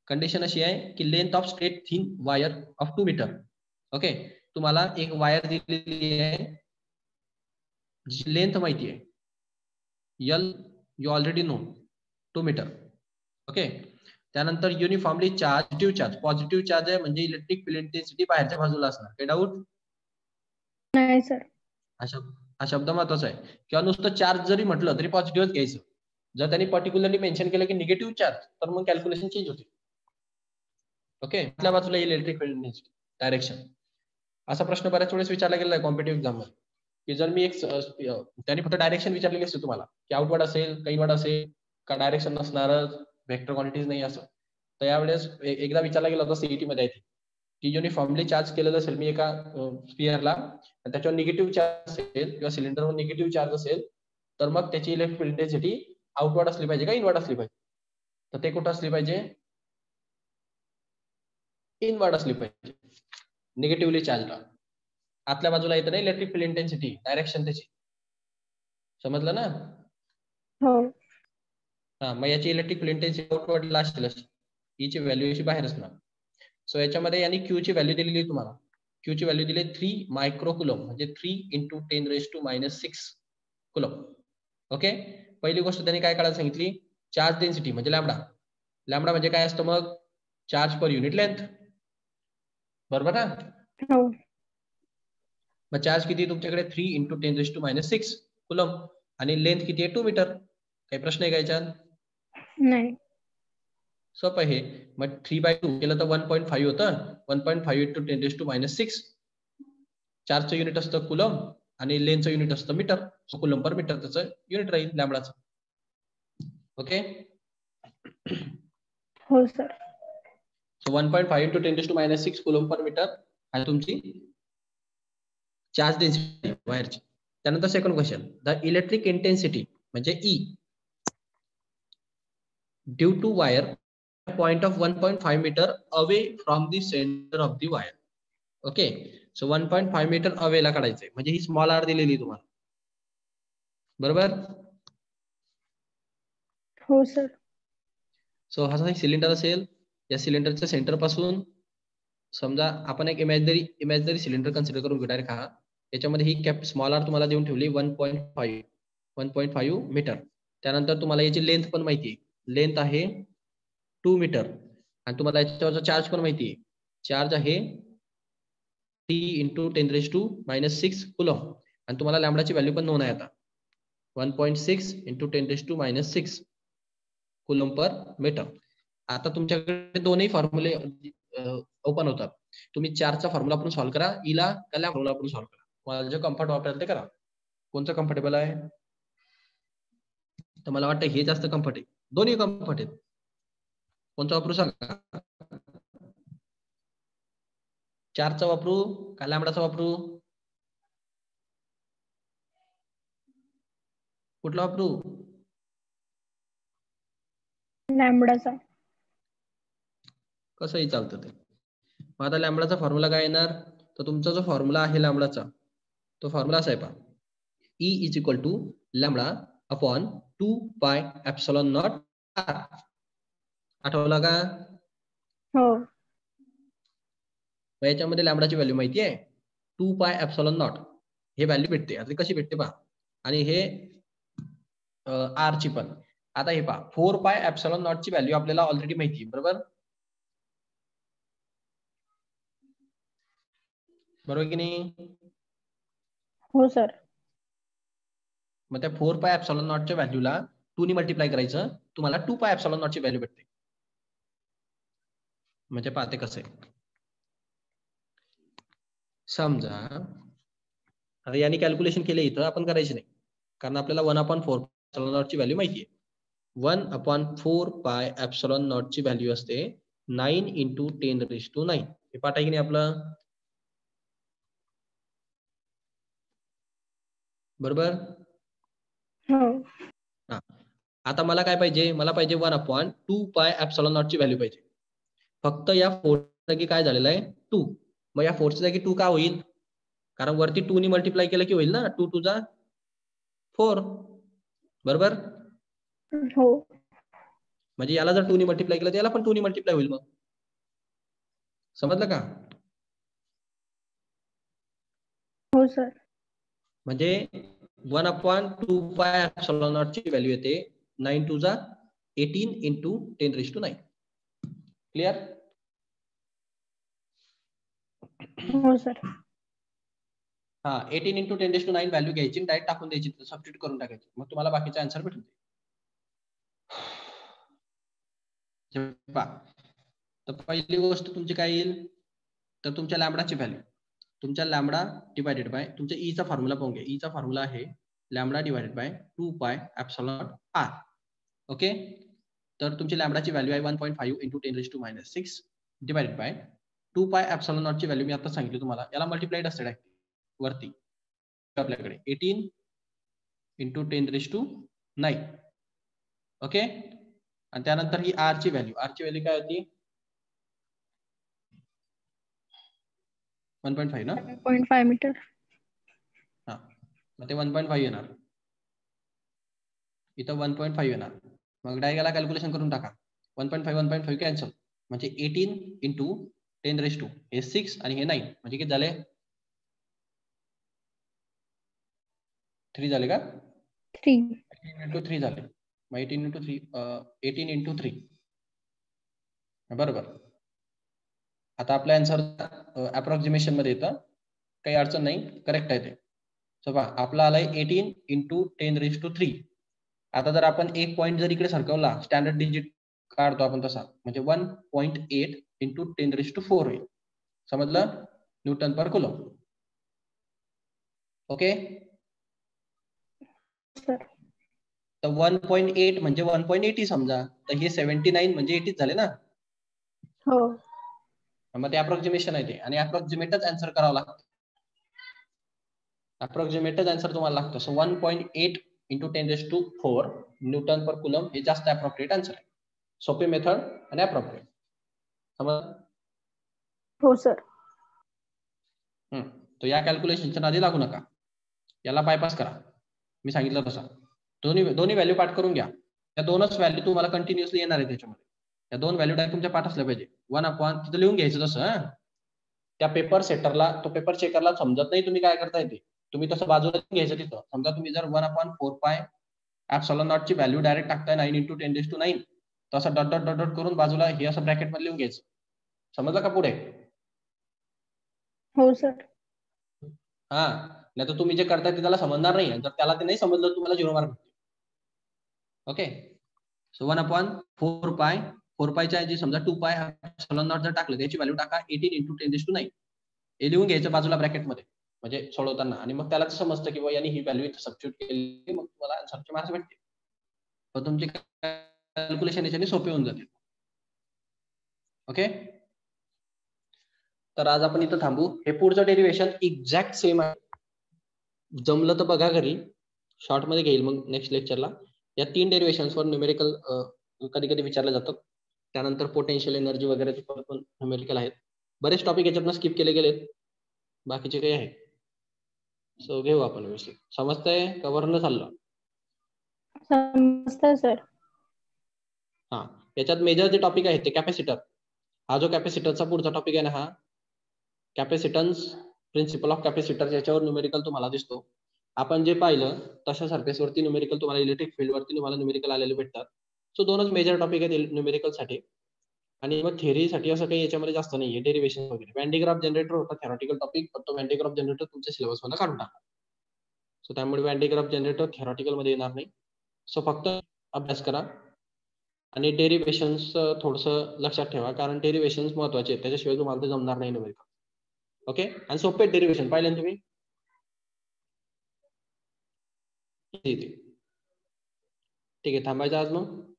S1: कंडिशन अशी आहे की length of straight thin wire of 2 metre. Okay, तुम्हाला एक वायर दिलेली आहे, जी लेंथ माहिती आहे, L you already know, 2 metre. Okay, त्यानंतर युनिफॉर्मली चार्ज, पॉझिटिव्ह चार्ज आहे, म्हणजे इलेक्ट्रिक फील्ड इंटेन्सिटी बाहेरच्या बाजूला असणार. काही डाऊट?
S2: नाही सर.
S1: हा शब्द महत्वाचा आहे. किंवा नुसतं चार्ज जरी म्हटलं तरी पॉझिटिव्हच घ्यायचं. जर त्यांनी पर्टिक्युलरली मेन्शन केलं की निगेटिव्ह चार्ज, तर मग कॅल्क्युलेशन चेंज होते. ओके, आपल्या बाजूला इलेक्ट्रिक फील्ड इंटेन्सिटी डायरेक्शन. असा प्रश्न बऱ्याच वेळेस विचारला गेला आहे कॉम्पिटिव्ह एक्झाम मध्ये, की जर मी त्यांनी फक्त डायरेक्शन विचारलेली असते तुम्हाला, की आउटवर्ड असेल, का इनवर्ड असेल, का डायरेक्शन नसणारच, व्हेक्टर क्वांटिटीज नाही असं. तर यावेळेस एकदा विचारला गेला होता सीईटी मध्ये, की युनिफॉर्मली चार्ज केलेलं असेल मी एका स्पिअरला, आणि त्याच्यावर निगेटिव्ह चार्ज असेल किंवा सिलेंडरवर निगेटिव्ह चार्ज असेल, तर मग त्याची इलेक्ट्रिक फील्ड इंटेन्सिटी आउटवर्ड असली पाहिजे का इनवर्ड असली पाहिजे? तर ते कुठं असली पाहिजे, इनवर्ड असली पाहिजे, निगेटिव्हली चार्जला. आतल्या बाजूला येतं ना इलेक्ट्रिक फील्ड इंटेन्सिटी, डायरेक्शन त्याची. समजलं ना?
S2: हो.
S1: हा, मग याची इलेक्ट्रिक फील्ड इंटेन्सिटी आउटवर्डला असेल, ची व्हॅल्यू याची बाहेर असणार. सो याच्यामध्ये यांनी क्यू ची व्हॅल्यू दिलेली तुम्हाला. क्यू ची व्हॅल्यू दिली 3 मायक्रोकुलम, म्हणजे 3 × 10⁻⁶ कुलम. ओके, पहिली गोष्ट त्यांनी काय काढायला सांगितली, चार्ज डेन्सिटी म्हणजे लॅम्बडा. लॅम्बडा म्हणजे काय असतं मग, चार्ज पर युनिट लेंथ. बरोबर ना?
S2: हो.
S1: मग चार्ज किती तुमच्याकडे, 3 × 10⁻⁶ कुलम, आणि लेंथ किती आहे, 2 मीटर. काही प्रश्न आहे का याच्यात? नाही. सोपं आहे. मग 3/2 केलं तर 1.5 होतं. 1.5 × 10⁻⁶. चार्जचं युनिट असतं कुलम आणि लेंथचं युनिट असतं metre. So coulomb per metre त्याचं युनिट राहील लॅम्बडाचं. ओके,
S2: हो sir.
S1: So 1.5 into 10⁻⁶ coulomb per metre आहे तुमची चार्ज डेन्सिटी वायरची. त्यानंतर second question, the electric intensity म्हणजे E due to wire point of 1.5 metre away from the centre of the wire. Okay, so 1.5 metre अवेला काढायचंय, म्हणजे ही small R दिलेली तुम्हाला, बरोबर.
S2: हो सर.
S1: सो हा सिलेंडर असेल, या सिलेंडरच्या सेंटर पासून समजा आपण एक इमॅजिनरी सिलेंडर कन्सिडर करून घेऊ डायरेक्ट. हा याच्यामध्ये ही कॅप स्मॉल आर तुम्हाला देऊन ठेवली 1.5 मीटर. त्यानंतर तुम्हाला याची लेंथ पण माहिती आहे, लेंथ आहे 2 मीटर, आणि तुम्हाला याच्यावरचा चार्ज पण माहिती आहे, चार्ज आहे T इंटू 10⁻⁶ कुलम, आणि तुम्हाला लॅम्बडाची व्हॅल्यू पण नोन आहे आता 1.6 इंटू 10⁻⁶ कुलम पर मीटर. आता तुमच्याकडे दोन्ही फॉर्म्युले ओपन होतात. तुम्ही चार्जचा फॉर्म्युला आपण सॉल्व्ह करा, ईला का फॉर्म्युला आपण सॉल्व्ह करा, तुम्हाला जे कम्फर्ट वापरेल ते करा. कोणतं कम्फर्टेबल आहे? तर मला वाटतं हे जास्त कम्फर्ट आहे, दोन्ही कम्फर्ट आहेत. कोणतं वापरू सांगा? चार्जचा वापरू का लॅम्बडाचा वापरू? कुठला वापरू?
S2: लॅम्बडाचा.
S1: कसंही चालतं ते. मग आता लॅम्बडाचा फॉर्म्युला काय येणार? तर तुमचा जो फॉर्म्युला आहे लॅम्बडाचा, तो फॉर्म्युला असा आहे पहा, E is equal to lambda upon 2πε0 r. आठवला का?
S2: हो.
S1: मग याच्यामध्ये लॅम्बडाची व्हॅल्यू माहिती आहे 2πε0, हे व्हॅल्यू भेटते. आता कशी भेटते पहा, आणि हे आर ची पण. आता हे पहा 4πε0 ची व्हॅल्यू आपल्याला ऑलरेडी माहिती आहे, बरोबर बरोबर की नाही?
S2: हो सर.
S1: मग त्या 4πε0 च्या व्हॅल्यूला 2 ने मल्टिप्लाय करायचं, तुम्हाला 2πε0 ची व्हॅल्यू भेटते. म्हणजे पाहते कसं आहे, समजा आता याने कॅल्क्युलेशन केले, इथं आपण करायचे नाही, कारण आपल्याला 1/4πε0 ची व्हॅल्यू माहिती आहे. 1/4πε0 ची व्हॅल्यू असते 9 इंटू 10⁹. हे पाठ आहे की नाही आपलं, बरोबर?
S2: हो.
S1: हा, आता मला काय पाहिजे? मला पाहिजे 1/2πε0 ची व्हॅल्यू पाहिजे. फक्त या 4 जागी काय झालेलं आहे 2. मग या 4 जागी 2 का होईल? कारण वरती 2 ने मल्टिप्लाय केलं की होईल ना, 2 2 जा 4, बरोबर.
S2: हो.
S1: म्हणजे याला जर 2 ने मल्टिप्लाय केलं तर याला पण 2 ने मल्टिप्लाय होईल. मग समजलं का?
S2: हो सर.
S1: म्हणजे 1/2πε0 ची व्हॅल्यू येते 9 2 जा 18 इंटू 10⁹. क्लिअर?
S2: हो सर.
S1: हा, 18 इंटू 10⁹ व्हॅल्यू घ्यायची, डायरेक्ट टाकून द्यायची, सबस्टिट्यूट करून टाकायची, मग तुम्हाला बाकीचा आन्सर भेटून जाईल. तर पहिली गोष्ट तुमची काय येईल, तर तुमच्या लॅम्बडाची व्हॅल्यू, तुमच्या लॅम्बडा डिवायडेड बाय तुमच्या ईचा फॉर्म्युला पाहून घ्या. ईचा फॉर्म्युला आहे lambda divided by 2πε0 r. Okay, तर तुमची लॅम्बडाची व्हॅल्यू आहे 1.5 इंटू 10⁻⁶ डिवायडेड बाय 2πε0 ची व्हॅल्यू मी आता सांगितली तुम्हाला, याला मल्टिप्लाइड असते डायरेक्ट वरती आपल्याकडे 18 इंटू 10⁹. ओके, आणि त्यानंतर ही आर ची व्हॅल्यू, आर ची व्हॅल्यू काय होती 1.5 ना,
S2: 1.5 मीटर.
S1: हा, मग ते 1.5 येणार, इथं 1.5 येणार. मग डायरेक्ट याला कॅल्क्युलेशन करून टाका, 1.5 1.5 कॅन्सल, म्हणजे 18 इंटू 10⁻, हे 6 आणि हे 9, म्हणजे किती झाले 3 झाले का?
S2: 3.
S1: 18 इंटू 3 झाले, मग 18 इंटू 3 18 इंटू 3, बरोबर. आता आपल्या आन्सर अप्रॉक्सिमेशन मध्ये येतं, काही अडचण नाही, करेक्ट आहे ते. सो पहा आपला आलाय 18 इंटू 10⁻3. आता जर आपण एक पॉईंट जर इकडे सरकवला, स्टँडर्ड डिजिट काढतो आपण तसा, म्हणजे 1.8 इंटू 10⁻4 होईल. समजलं? Newton per coulomb. Okay,
S2: sir.
S1: तर 1.8 म्हणजे 1.80 समजा, तर हे 79 म्हणजे 80 झाले ना.
S2: हो.
S1: मग ते अप्रॉक्सिमेशन आहे ते, आणि अप्रॉक्सिमेटच आन्सर करावं लागतं. अप्रॉक्सिमेटच आन्सर तुम्हाला लागतं. So 1.8 into 10⁴ Newton per coulomb हे जास्त अप्रोप्रिएट आन्सर आहे. सोपी मेथड आणि अप्रोप्रिएट. समज?
S2: हो सर.
S1: तर या कॅल्क्युलेशनच्या नादी लागू नका, याला बायपास करा. मी सांगितलं तसं दोन्ही व्हॅल्यू पाठ करून घ्या. त्या दोनच व्हॅल्यू तुम्हाला कंटिन्युअसली येणार आहे त्याच्यामध्ये. त्या दोन व्हॅल्यू डायरेक्ट तुमच्या पाठ असल्या पाहिजे. 1 तिथं लिहून घ्यायचं तसं. त्या पेपर सेटरला, तो पेपर चेकरला समजत नाही तुम्ही काय करताय ते, तुम्ही तसं बाजूला घ्यायचं तिथं. समजा तुम्ही जर 1/4π एप्सिलॉन नॉट ची व्हॅल्यू डायरेक्ट टाकताय 9 इंटू 10⁹ तसं डॉट डॉट डॉट डॉट करून बाजूला हे असं ब्रॅकेट मध्ये लिहून घ्यायचं. समजलं का पुढे?
S2: हो सर.
S1: हा, नाही तर तुम्ही जे करताय ते त्याला समजणार नाही. जर त्याला ते नाही समजलं तुम्हाला 0 मार्क भेटतील. ओके. सो 1/4π 4π ऐवजी समजा 2π एप्सिलॉन नॉट जर टाकलं त्याची व्हॅल्यू टाका 18 इंटू 10⁹ हे लिहून घ्यायचं बाजूला ब्रॅकेट मध्ये म्हणजे सोडवताना, आणि मग त्याला समजतं की यांनी ही व्हॅल्यू इथे सबस्टिट्यूट केली, मग तुम्हाला आन्सरचे मार्क्स भेटतील. तर तुमची कॅल्क्युलेशन याच्याने सोपे होऊन जातील. ओके. तर आज आपण इथं थांबू. हे पुढचं डेरिव्हेशन एक्झॅक्ट सेम आहे. जमलं तर बघा घरी, शॉर्ट मध्ये घेईल मग नेक्स्ट लेक्चरला. या 3 डेरिव्हेशन्सवर न्यूमेरिकल कधी कधी विचारलं जातं. त्यानंतर पोटेन्शियल एनर्जी वगैरे पण न्यूमेरिकल आहेत. बरेच टॉपिक याच्यातनं स्किप केले गेलेत, बाकीचे काही आहे. सो घेऊ आपण व्यवस्थित. समजतंय का वरनं चाललं?
S2: समजतंय सर.
S1: हा, याच्यात मेजर जे टॉपिक आहेत ते कॅपॅसिटर. हा जो कॅपॅसिटरचा पुढचा टॉपिक आहे ना, हा कॅपॅसिटन्स, प्रिन्सिपल ऑफ कॅपॅसिटर, याच्यावर न्यूमेरिकल तुम्हाला दिसतो. आपण जे पाहिलं तशा सरफेसवरती न्यूमेरिकल तुम्हाला इलेक्ट्रिक फील्डवरती तुम्हाला न्यूमेरिकल आलेले भेटतात. सो दोनच मेजर टॉपिक आहेत न्यूमेरिकल साठी. आणि मग थेअरीसाठी असं काही याच्यामध्ये जास्त नाहीये डेरिव्हेशन वगैरे. वॅन जनरेटर होता थेरॉटिकल टॉपिक, पण तो वॅन जनरेटर तुमच्या सिलेबस मध्ये काढून टाका. सो त्यामुळे वॅन जनरेटर थेरॉटिकल मध्ये येणार नाही. सो फक्त अभ्यास करा आणि डेरिव्हेशन्स थोडंसं लक्षात ठेवा, कारण डेरिव्हेशन्स महत्वाचे आहेत, त्याच्याशिवाय तुम्हाला ते जमणार नाही न्यूमेरिकल. ओके. आणि सोपे डेरिव्हेशन पाहिले ना तुम्ही. ठीक आहे, थांबायचं आज मग.